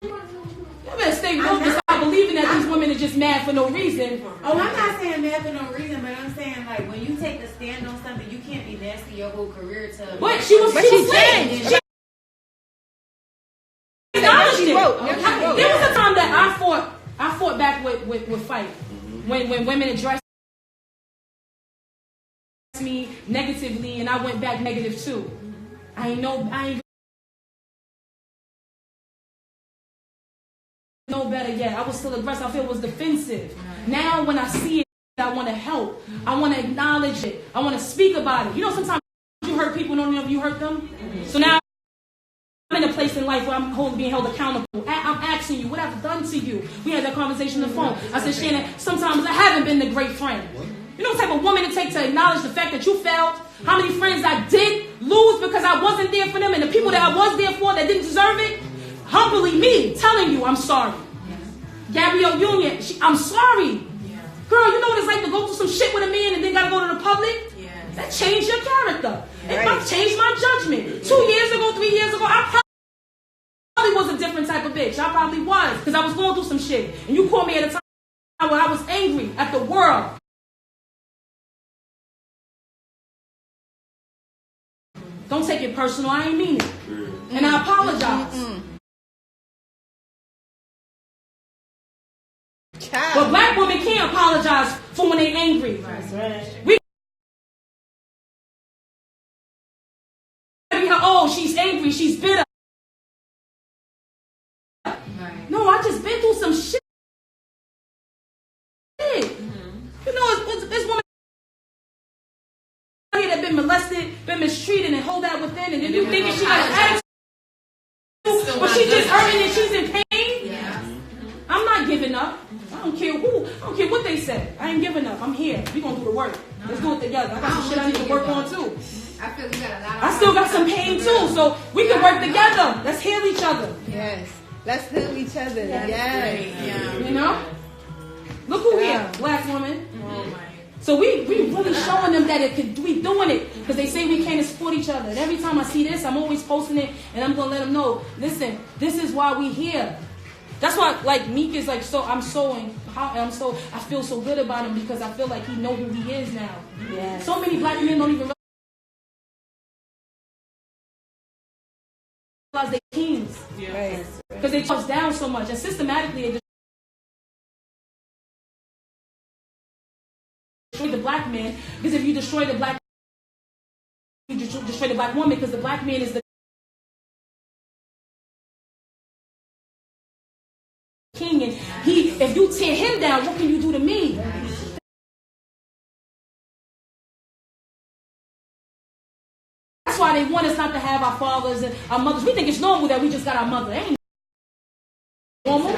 You better stay woke and stop believing that these women are just mad for no reason.
Oh, I'm not saying mad for no reason, but I'm saying like when you take a stand on something, you can't be nasty your whole career to.
But she was changed. She acknowledged it. There was a time that I fought back with Fight when women addressed me negatively and I went back negative too. I ain't know better yet. I was still aggressive. I feel it was defensive. Now when I see it, I want to help. I want to acknowledge it. I want to speak about it. You know, sometimes you hurt people, don't know if you hurt them. So now I'm in a place in life where I'm being held accountable. I'm asking you, what I've done to you. We had that conversation on the phone. I said, Shannon, sometimes I haven't been the great friend. You know what type of woman it takes to acknowledge the fact that you failed? How many friends I did lose because I wasn't there for them, and the people that I was there for that didn't deserve it? Humbly me telling you I'm sorry. Gabrielle Union, I'm sorry. Girl, you know what it's like to go through some shit with a man and then gotta go to the public? That changed your character. It might change my judgment. 2 years ago, 3 years ago, I probably was a different type of bitch. I probably was, because I was going through some shit. And you called me at a time where I was angry at the world. Don't take it personal. I ain't mean it. And I apologize. But black women can't apologize for when they angry. We oh, she's angry, she's bitter. No, I just been through some shit. You know, it's women here that been molested, been mistreated, and hold that within, and then you thinking she got an attitude, but she just hurting and she's in pain. I'm not giving up. I don't care what they say. I ain't giving up. I'm here. We gonna do the work. Let's do it together. I got some shit I need to work on too.
I feel you got a lot of.
I still got some pain too, so we can work together. Let's heal each other.
Yes. Let's heal each other. Yes.
You know? Look who here, black woman. So we really showing them that we doing it, because they say we can't support each other. And every time I see this, I'm always posting it, and I'm gonna let them know. Listen, this is why we here. That's why, like, Meek is like, I feel so good about him, because I feel like he know who he is now. Yes. So many black men don't even realize they're kings. Because they touch down so much, and systematically it destroy the black man. Because if you destroy the black, you destroy the black woman, because the black man is the king, and if you tear him down, what can you do to me? That's why they want us not to have our fathers and our mothers. We think it's normal that we just got our mother. Ain't normal.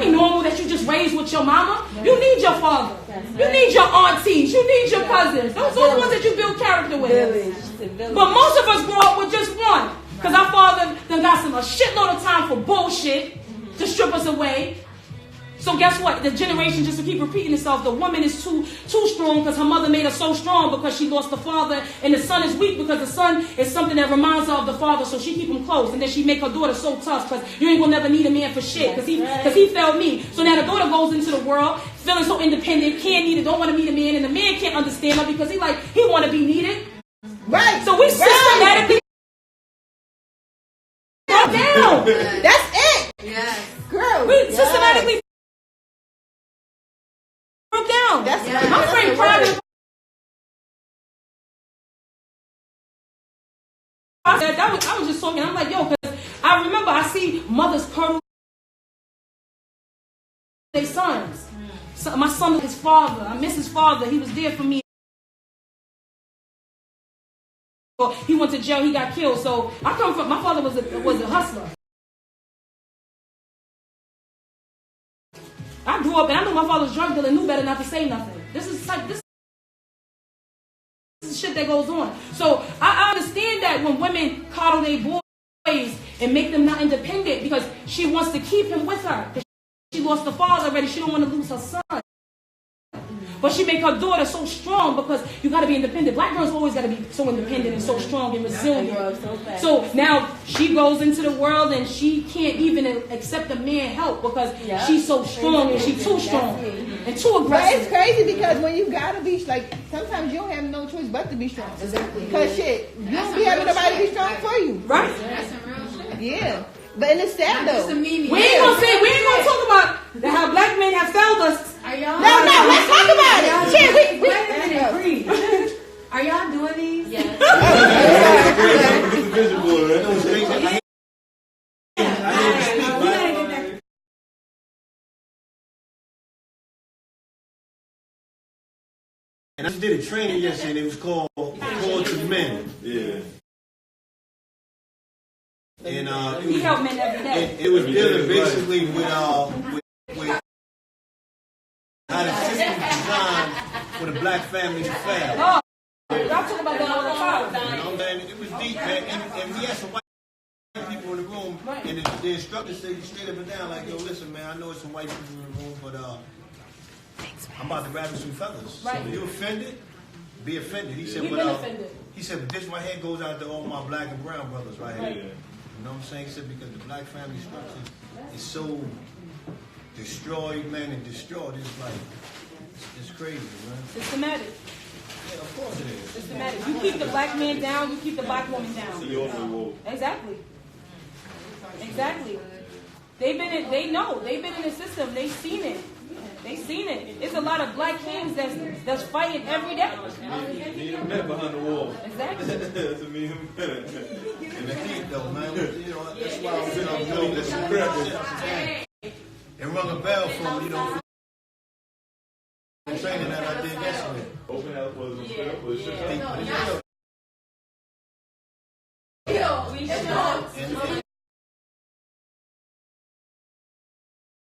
Ain't normal that you just raised with your mama. You need your father. You need your aunties. You need your cousins. Those are the ones that you build character with. But most of us grow up with just one, because our father done got a shitload of time for bullshit to strip us away. So guess what? The generation just to keep repeating itself. The woman is too strong because her mother made her so strong because she lost the father, and the son is weak because the son is something that reminds her of the father. So she keep him close, and then she make her daughter so tough because you ain't gonna never need a man for shit because he failed me. So now the daughter goes into the world feeling so independent, can't need it, don't want to meet a man, and the man can't understand her because he want to be needed. Right. So we systematically down.
That's it.
Yes.
Girl.
We systematically broke down.
That's
my friend cried. I was just talking. I'm like, yo, because I remember I see mothers curdle their sons. So my son, his father. I miss his father. He was there for me. He went to jail. He got killed. So I come from. My father was a hustler. I grew up and I knew my father was drug dealer. Knew better not to say nothing. This is the shit that goes on. So I understand that when women coddle their boys and make them not independent because she wants to keep him with her. She lost the father already. She don't want to lose her son. But she make her daughter so strong because you got to be independent. Black girls always got to be so independent and so strong and resilient. So now she goes into the world and she can't even accept a man help because she's so strong and she's too strong and too aggressive.
But it's crazy because when you got to be, like, sometimes you don't have no choice but to be strong. Because shit, you don't be having nobody be strong for you.
Right?
That's some real shit.
Yeah. But it's sad though.
We ain't gonna talk about how black men have failed us.
Are y'all?
No, let's talk about it. Shit, we
Wait a minute, breathe. Are y'all doing these?
Yes.
And I just did a training yesterday, and it was called Call to Men.
Yeah.
And
We help men every day.
it was dealing basically with how the system is designed for the black family to fail.
Oh, y'all talk about that all the time.
You know, man, it was deep, man. And we had some white people in the room, and the instructor said straight up and down, like, yo, listen, man, I know it's some white people in the room, but I'm about to rattle some feathers.
Right.
So you offended? Be offended. He said,
We've been offended.
He said, but this right here goes out to all my black and brown brothers right here.
Yeah.
You know what I'm saying? He said, because the black family structure is so destroyed, man, and destroyed. It's like, it's crazy, man.
Systematic.
Yeah, of course it is.
Systematic. You keep the black man down, you keep the black woman down. Exactly. Exactly. They know. They've been in the system. They've seen it. It's a lot of black kings that's fighting every day.
Me and met behind the wall.
Exactly.
That's me and met.
And the heat, though, man, you know, that's why I was doing this and rung a bell from, you know, the training that I did yesterday.
Open house was a was shut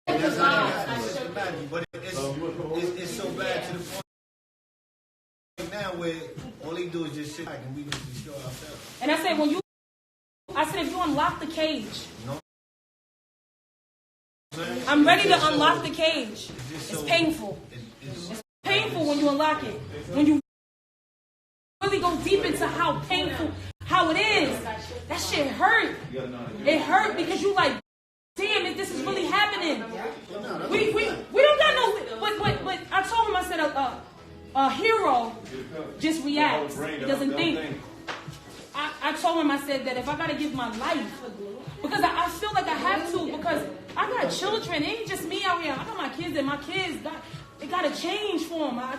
And that's how it's systematic, but it's so bad to the point now where all they do is just sit back and we just destroy ourselves.
And I said, if you unlock the cage,
No.
I'm ready to unlock the cage. It's painful.
It's
Painful when you unlock it. When you really go deep into how painful, how it is, that shit hurt. It hurt because you like, damn, if this is really happening. We don't got no, but I told him, I said, a hero just reacts. He doesn't think. I told him, I said that if I got to give my life, because I feel like I have to, because I got children. It ain't just me out here. I got my kids, and my kids, it got to change for them. I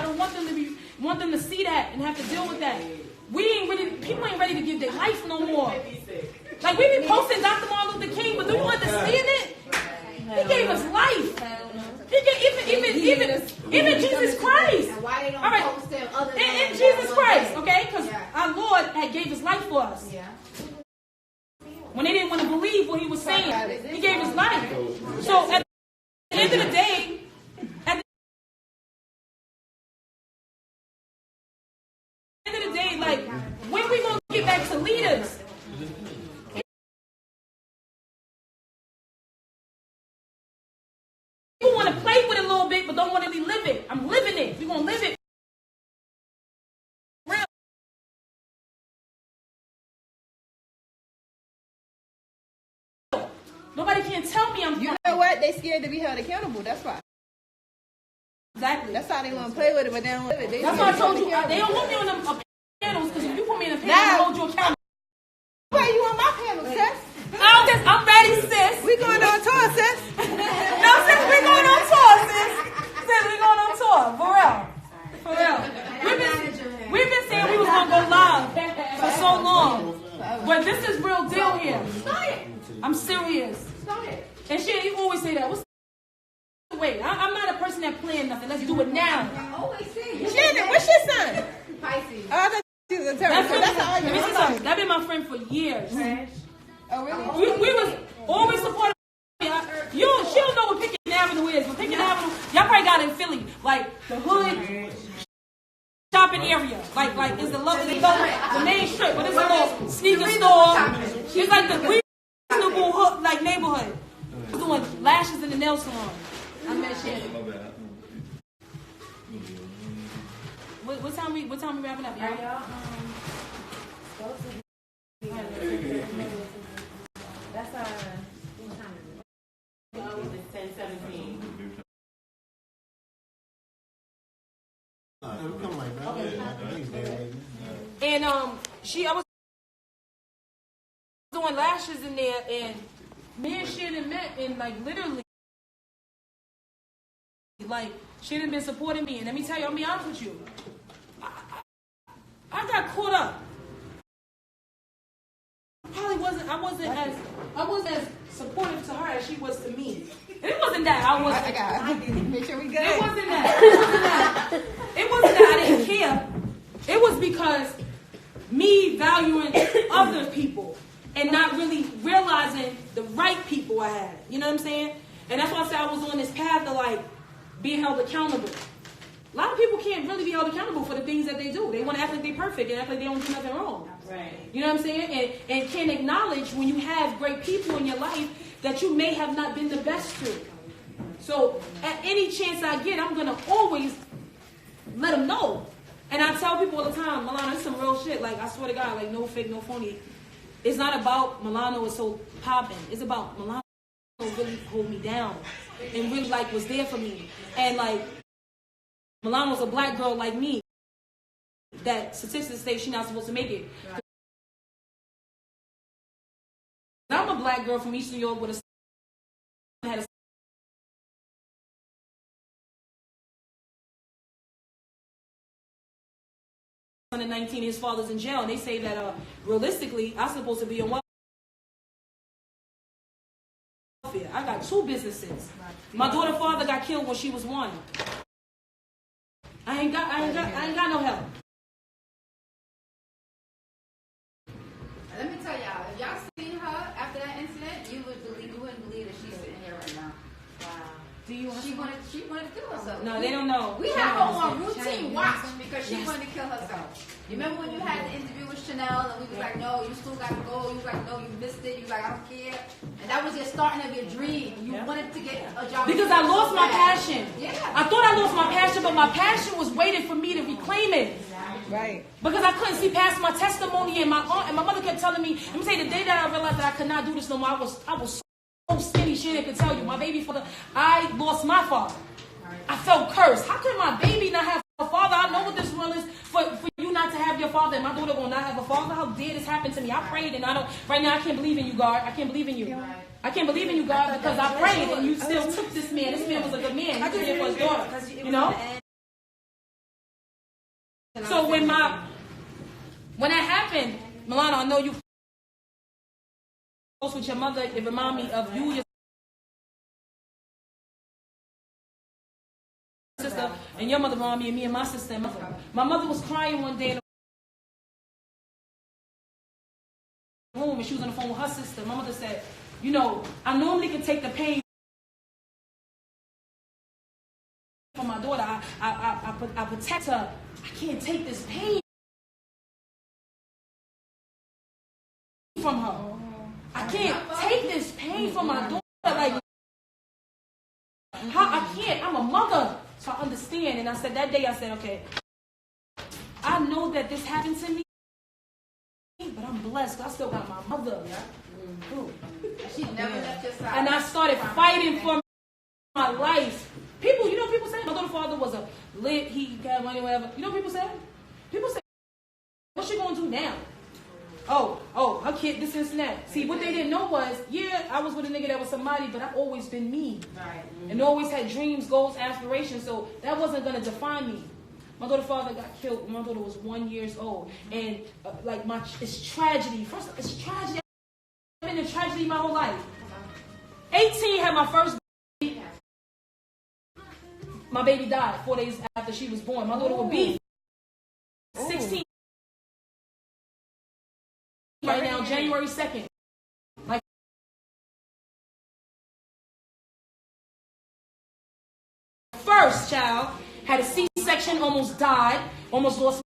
don't want them to see that and have to deal with that. People ain't ready to give their life no more. Like, we be posting Dr. Martin Luther King, but do you understand it? He gave us life. He gave even Jesus Christ.
And why they don't
All right.
post them other than
And
that
Jesus
one
Christ,
day?
okay? Because our Lord had gave his life for us.
Yeah.
When they didn't want to believe what he was saying, he gave his life. So at the end of the day, like, when we gonna get back to leaders? You want to play with it a little bit, but don't want to really live it. I'm living it. We gonna live it. Real. Nobody can tell me I'm.
You know what? They scared to be held accountable. That's why.
Exactly.
That's why they want to play with it, but they don't live it.
That's why I told you they don't want me on them panels, because if you put me in a panel, I hold you accountable.
Why you on my panel, sis?
I'm ready, sis.
We going on tour, sis.
No, sis, we going on tour, sis. Sis, we going on tour. For real. For real. We've been saying we was going to go live for so long. But this is real deal here. I'm serious. And shit, you always say that. Wait, I'm not a person that planned nothing. Let's do it now.
Always say.
Shannon, what's your son?
Pisces.
Oh, I thought she was a Taurus. That's all you know.
That's been my friend for years.
Oh, really?
We was always supporting. She don't know what Pickett Avenue is, but Pickett Avenue, y'all probably got it in Philly, like the hood shopping shopping area. Like it's the main strip, but it's a little sneaker store. It's like the reasonable hood, like neighborhood. I was doing lashes in the nail salon. I met Shannon. What time we wrapping up, y'all?
That's what time is it? It's 10:17.
And I was doing lashes in there, and me and Shannon met, and like literally, like Shannon been supporting me. And let me tell you, I'll be honest with you, I got caught up. I wasn't as supportive to her as she was to me. And it wasn't that I wasn't.
Make sure we good.
It wasn't that. It wasn't that I didn't care. It was because me valuing other people and not really realizing the right people I had. You know what I'm saying? And that's why I said I was on this path of like being held accountable. A lot of people can't really be held accountable for the things that they do. They want to act like they're perfect and act like they don't do nothing wrong.
Right.
You know what I'm saying? And can't acknowledge when you have great people in your life that you may have not been the best to. So at any chance I get, I'm going to always let them know. And I tell people all the time, Milano, it's some real shit. Like, I swear to God, like, no fake, no phony. It's not about Milano is so popping. It's about Milano really hold me down and really, like, was there for me. And, like, Milano's a black girl like me that statistics say she's not supposed to make it. Right. I'm a black girl from East New York with a had a 19, his father's in jail, and they say that realistically, I'm supposed to be on welfare. I got 2 businesses. My daughter's father got killed when she was 1. I ain't got no help.
Let me tell y'all, if y'all seen her after that incident, you wouldn't believe that she's sitting here right now. Wow. She wanted to kill herself.
No, they don't know.
We had her on routine watch because she wanted to kill herself. You remember when you had the interview with Chanel and we was like, no, you still gotta go. You was like, no, you missed it. You was like, I don't care. And that was your starting of your dream. You wanted to get a job.
Because I lost my passion.
Yeah.
I thought I lost my passion, but my passion was waiting for me to reclaim it.
Right.
Because I couldn't see past my testimony, and my aunt and my mother kept telling me, let me say the day that I realized that I could not do this no more, I was so skinny, Shannon could tell you. My baby father, I lost my father. I felt cursed. How can my baby not have a father? I know what this rule is for you not to have your father, and my daughter will not have a father. How dare this happen to me? I prayed, and right now I can't believe in you, God. I can't believe in you. I can't believe in you, God, because I prayed, and you still took this man. This man was a good man. He was here for his daughter. You know? So when that happened, Milano, I know you close with your mother. It remind me of you, your sister, and your mother remind me of me and my sister. And my mother was crying one day in the room, and she was on the phone with her sister. My mother said, you know, I normally can take the pain from my daughter. I protect her. I can't take this pain from her. I can't take this pain from my daughter. Like, how I can't. I'm a mother, so I understand. And I said that day, I said, okay, I know that this happened to me, but I'm blessed. I still got my mother.
She never left your side.
And I started fighting for my life. People say my daughter's father was a lit, he got money, whatever. You know what people say? People say, what's she gonna do now? Oh, her kid, this and that. See, what they didn't know was, yeah, I was with a nigga that was somebody, but I've always been me. Right. And always had dreams, goals, aspirations, so that wasn't gonna define me. My daughter's father got killed when my daughter was 1 year old. And it's tragedy. First, it's tragedy. I've been in tragedy my whole life. 18 had my first baby. My baby died 4 days after she was born. My daughter will be 16 right now, January 2nd. My first child had a C-section, almost died, almost lost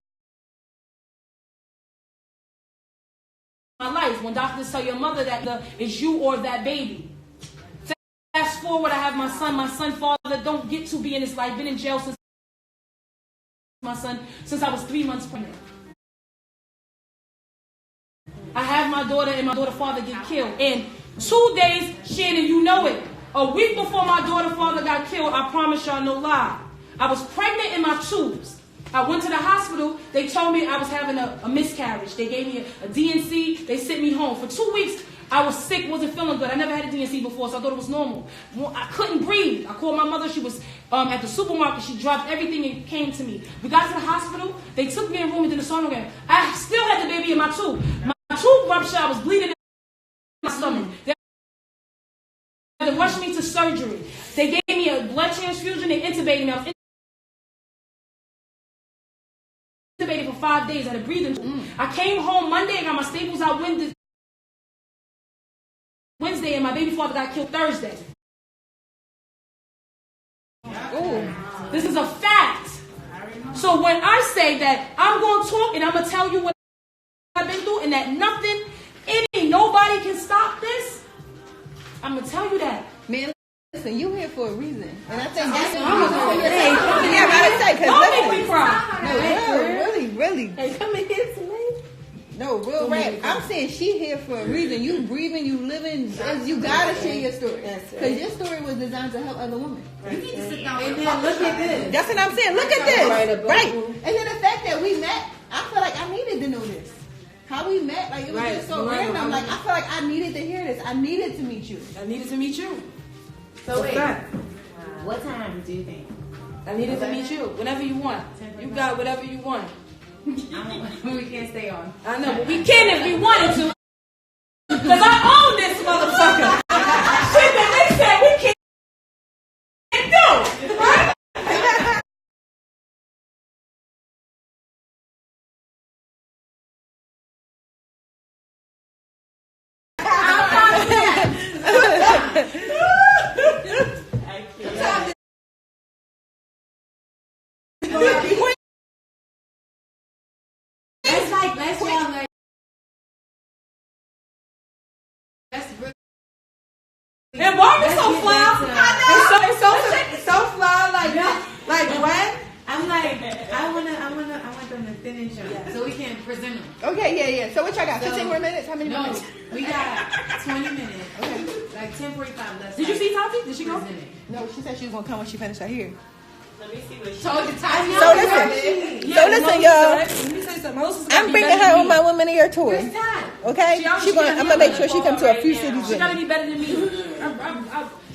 my life. When doctors tell your mother that it's you or that baby. Fast forward, I have my son. My son father don't get to be in his life. Been in jail since my son since I was 3 months pregnant. I have my daughter and my daughter father get killed. And 2 days, Shannon, you know it. A week before my daughter father got killed, I promise y'all no lie. I was pregnant in my tubes. I went to the hospital. They told me I was having a miscarriage. They gave me a DNC. They sent me home. For 2 weeks, I was sick, wasn't feeling good. I never had a DNC before, so I thought it was normal. I couldn't breathe. I called my mother. She was at the supermarket. She dropped everything and came to me. We got to the hospital. They took me in a room and did a sonogram. I still had the baby in my tube. My tube ruptured. I was bleeding in my stomach. They had to rush me to surgery. They gave me a blood transfusion. They intubated me. I was intubated for 5 days. I had a breathing. I came home Monday and got my staples out Wednesday, and my baby father got killed Thursday. Ooh. This is a fact. So when I say that I'm going to talk and I'm going to tell you what I've been through and that nobody can stop this, I'm going to tell you that.
Man, listen, you here for a reason. And I think that's what I'm going to say.
Don't make me cry.
No, really.
Hey, come in here tonight.
No, real rap. I'm saying she here for a reason. You breathing, you living, you gotta share your story. Because your story was designed to help other women.
You need to sit down
And then look at this.
That's what I'm saying. Look at this. Right. And then the fact that we met, I feel like I needed to know this. How we met, like it was just so random. Like I feel like I needed to hear this. I needed to meet you.
I needed to meet you.
So wait, what time do you think?
I needed to meet you. Whenever you want. You got whatever you want.
We can't stay on.
I know, but we can if we wanted to. Because I own this motherfucker. Shit that they said we can't do. Right? And Barbie's so fly.
It's so fly. Like what? I'm like, I want them to finish them so we can present them.
Okay, yeah. So what y'all got? 15 more minutes? How many more minutes?
We got 20 minutes. Okay. Like 10:45 left.
Did you see Tati? Did she go?
No, she said she was gonna come when she finished her here.
Let me see what she
Told you, Tati.
So listen, y'all.
Let me say something.
I'm bringing her on my Women of Year tour. Okay? I'm gonna make sure she comes to a few cities.
She gotta be better than me.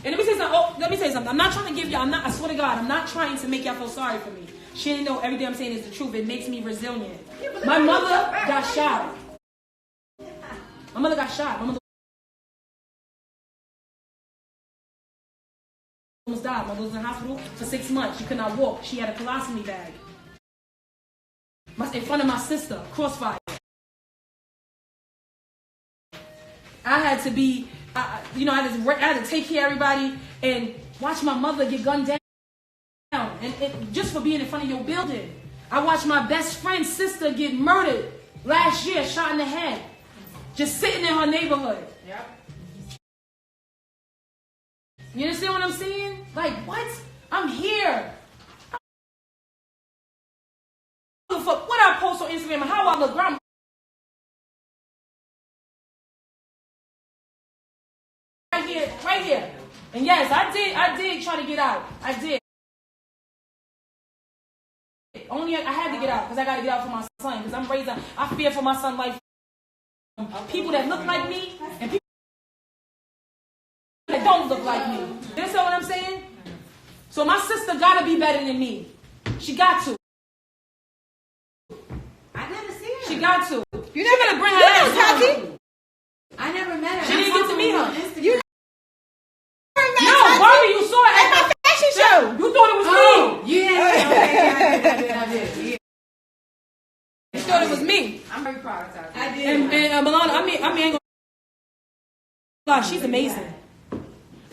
And let me say something. Let me say something. I'm not trying to give y'all. I swear to God, I'm not trying to make y'all feel sorry for me. She didn't know everything I'm saying is the truth. It makes me resilient. My mother got shot. My mother got shot. My mother almost died. My mother was in the hospital for 6 months. She could not walk. She had a colostomy bag. In front of my sister, crossfire. I had to be, I had to take care of everybody and watch my mother get gunned down. And just for being in front of your building. I watched my best friend's sister get murdered last year, shot in the head. Just sitting in her neighborhood.
Yep.
You understand what I'm saying? Like, what? I'm here. What I post on Instagram and how I look, girl, right here. And yes, I did try to get out. I did. Only I had to get out because I got to get out for my son. Because I'm raising, I fear for my son's life. People that look like me and people that don't look like me. You understand what I'm saying? So my sister got to be better than me. She got to.
I never seen her.
She got to.
You never
gonna bring her ass home.
I never met her.
She didn't get to meet her.
You
No, Barbie, you saw it
at my fashion show.
You thought it was me.
Yeah, I did.
You thought it was me.
I'm very proud of her.
I did.
And Milano, I mean, ain't gonna lie, she's amazing.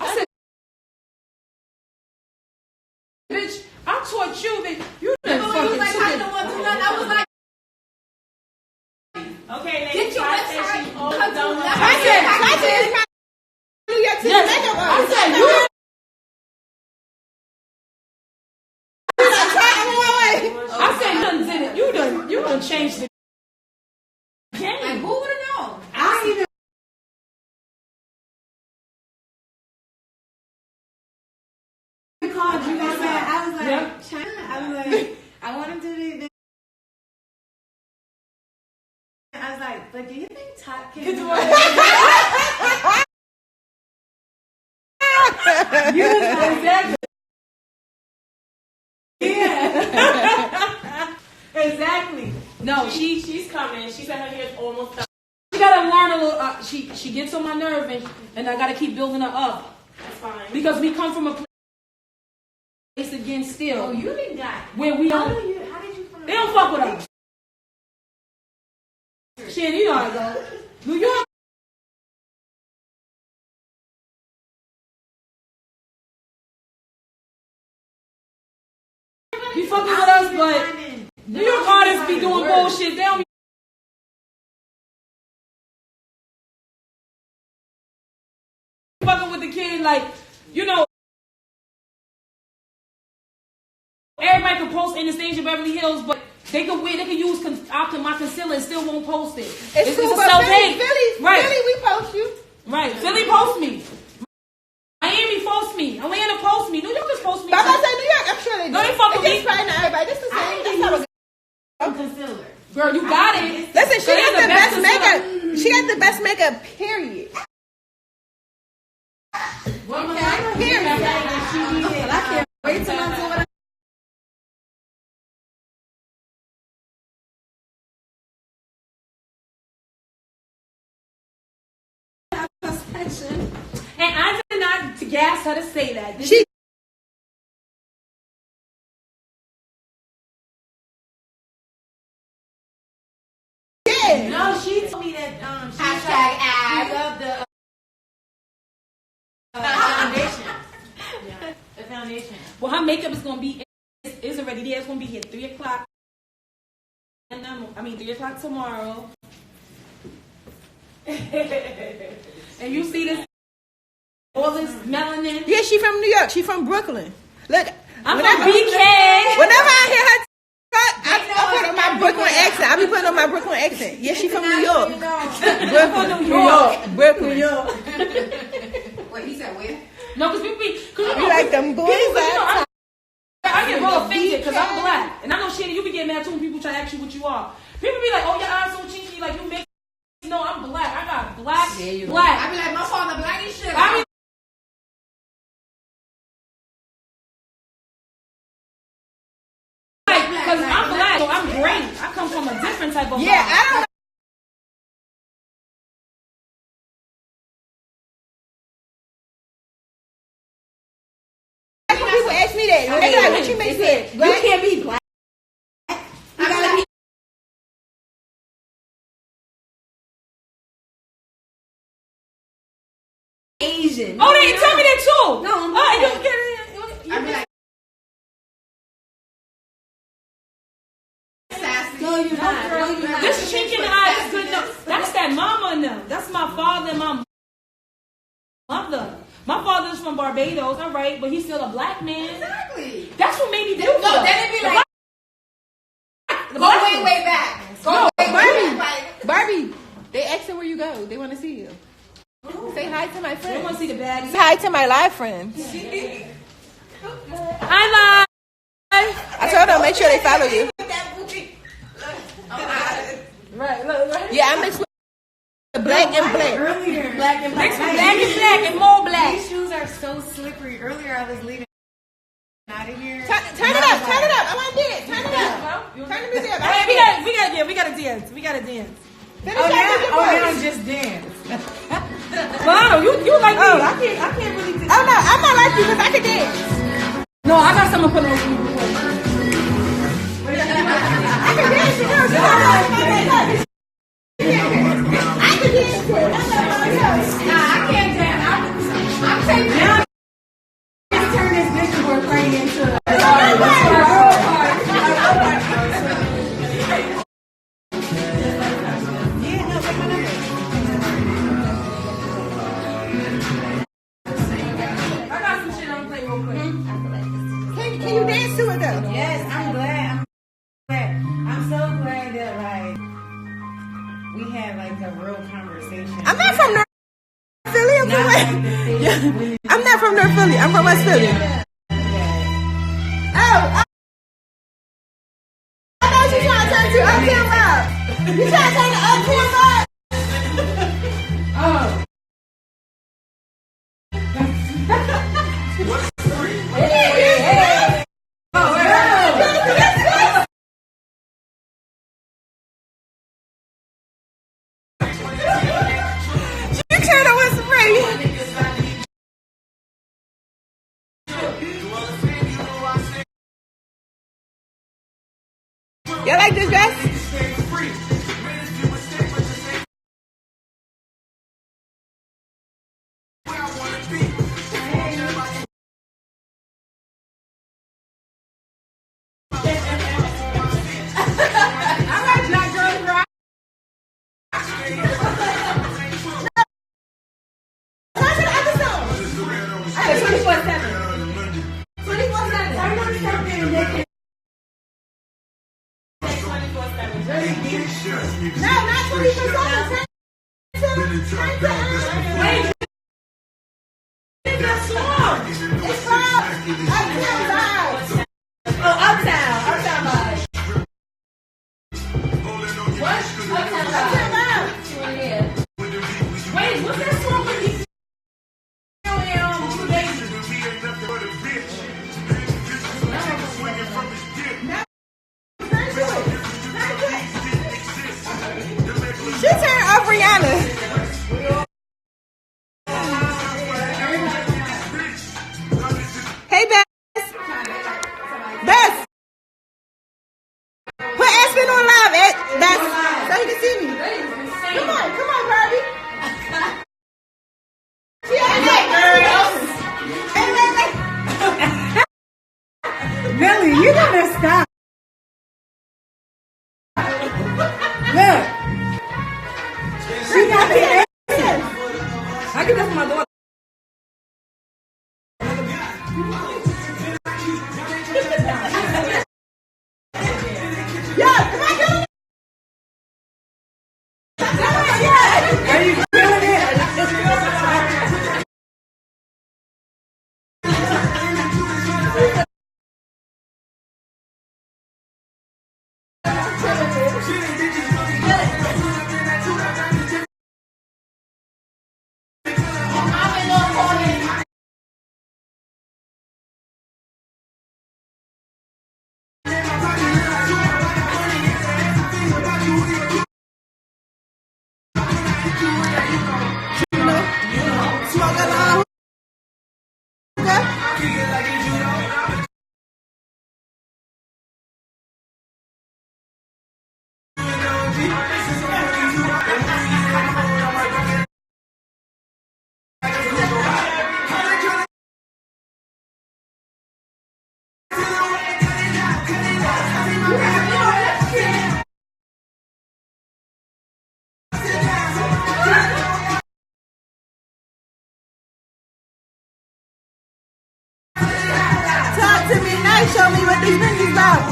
I said, bitch, I taught you that you done fucking
like, I don't want to do nothing. I was like,
Okay,
get your website.
gonna change the game.
Like, who would have known?
I even called you guys. I was like,
Yeah.
China. I was like, I want him to do this. I was like, but do you think Top can do it?
Exactly.
Yeah. Exactly.
No, she's coming. She said her hair's almost done. She gotta learn a little. She gets on my nerve, and I gotta keep building her up. That's fine. Because we come from a place again still.
Oh, you didn't got.
Where we
How
don't.
did you find?
They don't fuck with us. Shit, you know how it go. New York. Be fucking with us, but New York artists be doing bullshit. They don't be fucking with the kid, like, you know. Everybody can post Anastasia Beverly Hills, but they can use my concealer and still won't post it.
It's cool,
a
but
self-hate.
Philly,
Right.
Philly, we post you.
Right. Philly post me. Miami post me. Atlanta post me. New Yorkers post me.
But I'm say New York, I'm sure they do.
No, they fuck with
It's
me.
just probably not everybody. This the same. That's how it
Concealer.
Girl, you got it.
Listen, she
They
got
have
the best
concealer.
makeup. She got the best makeup, period. Period.
I can't wait till I do what
And I did not gas her to say that.
She did.
No, she told me that she loved the foundation. Yeah, the foundation.
Well, her makeup is gonna be is already there. It's gonna be here 3 o'clock. And 3 o'clock tomorrow. And you see this all this melanin.
Yeah, she from New York. She from Brooklyn. Look,
I'm
whenever-
from BK.
Whenever I hear her talk, I put on my Brooklyn accent. I be putting on my Brooklyn accent. Yeah, she from New York. Brooklyn, New York, Brooklyn, New York.
Wait, he said where?
No, because people be,
We like them boys.
I get real offended because I'm black. And I know, Shannon, you be getting mad too when people try to ask you what you are. People be like, oh, your eyes so chinky, like you make. No, I'm black. I got black.
I
Black.
be like, my father black as shit.
I be like, because I'm black, so I'm great. I come from a different type of
Yeah,
vibe.
I don't. That's when people ask me that. They be like, what you make it?
You can't be black. You gotta be Asian.
Oh, they tell me that too.
No, I'm
Oh,
not.
you get it.
I be like, sassy.
No, you're not.
No, you're not.
This chink in the eye is good enough. That's that mama in them. That's my father and my mother. My father's from Barbados, all right, but he's still a black man.
Exactly.
That's what made me beautiful.
No, then it'd be like, go way back. Go way back.
Barbie, they asking where you go. They want to see you. Say hi to my
I
friends.
want to see the bag.
Say hi to my live friends.
I lied.
I told them make sure they follow you.
Right, look.
Yeah, I mixed with black and black.
Earlier,
Black and black. Black and black and more black.
these shoes are so slippery. Earlier, I was leaving out of here.
Turn it up. Turn it up. I want to dance. Turn it up. Turn the music up. I
Hey,
want to dance.
we gotta dance. We gotta dance.
Finish
Oh,
that
now,
with your
oh,
voice.
now just dance.
Lano, you like me.
I can't really dance.
Oh no, I'm not like you because I can dance.
No, I got something to put on you.
I can dance, you know. I can dance too.
Nah, I can't dance. I'm taking
Now, let's turn this vision board party into
I got some shit I'm playing real quick.
Can you dance to it though?
like a real conversation.
I'm not from North Philly. I'm from I'm not from North Philly. I'm from West Philly. Oh, I thought you trying to turn to Uptown Vibe. You trying to turn to Uptown Vibe?
Oh.
You turned on what's free. You like this dress? No, not 24/7. Wait. It's called Uptown Vibe. Oh, Uptown Vibe.
What?
Uptown Vibe.
Wait, what's that song with you?
She turned off Rihanna. Hey, Bess. Bess. Put Aspen on live, Bess, so you can see me. Come on, Barbie.
Millie, you gotta stop. Look. She got the answer.
I can that's my daughter.
Yeah, come on, girl.
Are you feeling it?
Talk to me nice. Show me what these niggas about.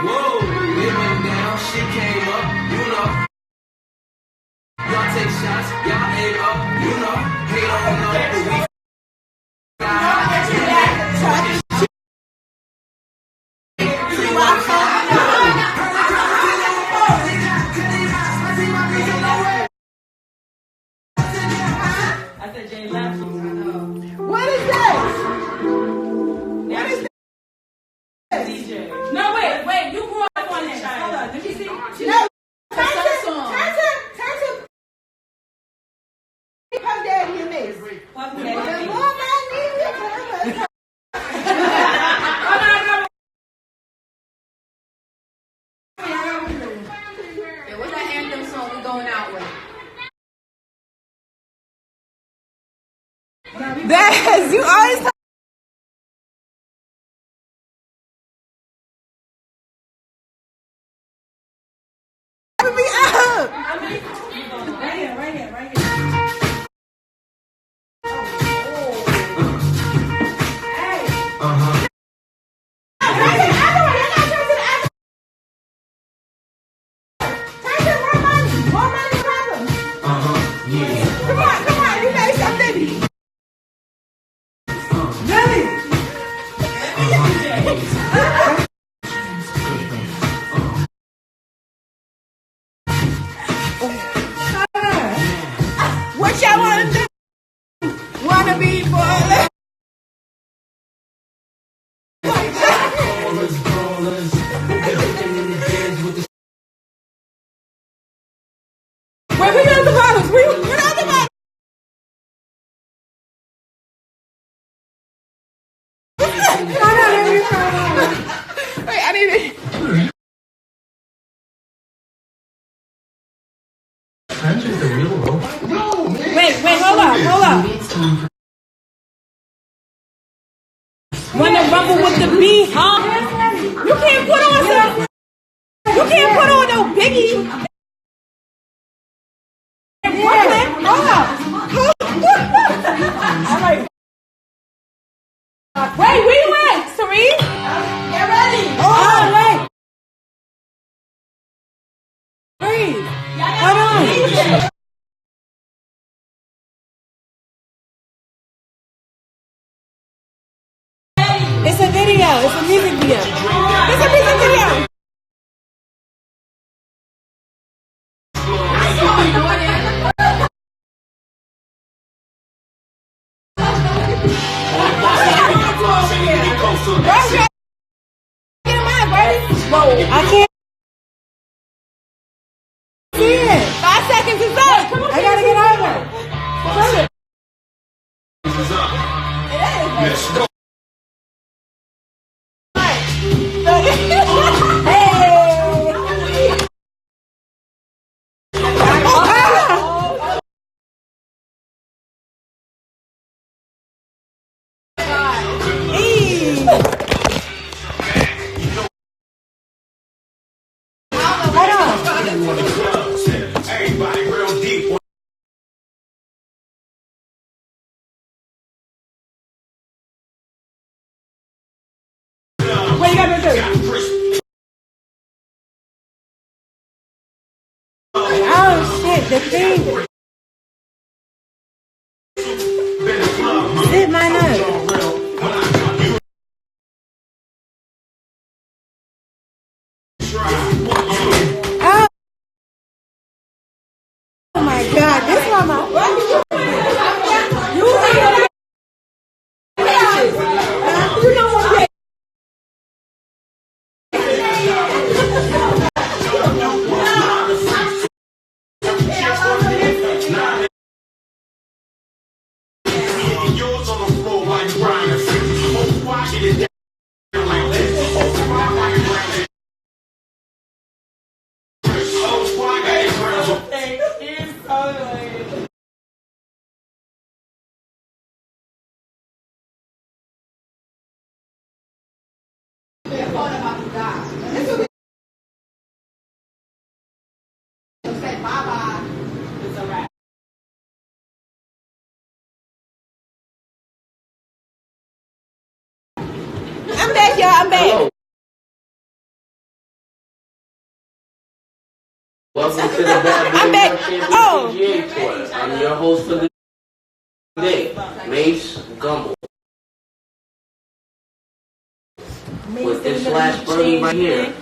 Whoa, it went down, shit came up, you know. Y'all take shots, y'all aim up, you know. Hate on know, but we
No, wait. You grew up on that. Hold on. Let me see.
No. Turn to Puff Daddy and Mace.
Puff Daddy.
Lord, I need you.
Yeah, what's that anthem song we going out with?
That's you always. Me up.
Right here.
What y'all wanna do? Wanna be boy? Wait, we got the bottles. We got the bottles. Wait, I need it.
Wait, hold on. Wanna rumble with the bee, huh? You can't put on no Biggie. Brooklyn, hold on. I'm like, wait, where you at, Cerise?
Get ready.
Oh, wait. Cerise, hold on. It's a video. It's a music video. It's a music video. I can't see it. 5 seconds is up. I gotta get over.
Let's go. Everybody real deep.
What you got to do? Oh shit, the thing. Sit mine up. Oh my god, this one my you know what?
Yours on the floor while you grinding. Why get it down like this? Why you grinding?
I'm back, y'all. I'm back.
Welcome to the Bad
I'm back. Oh.
PGA Tour. I'm your host for the day, Mace Gumble. With this last birdie right here.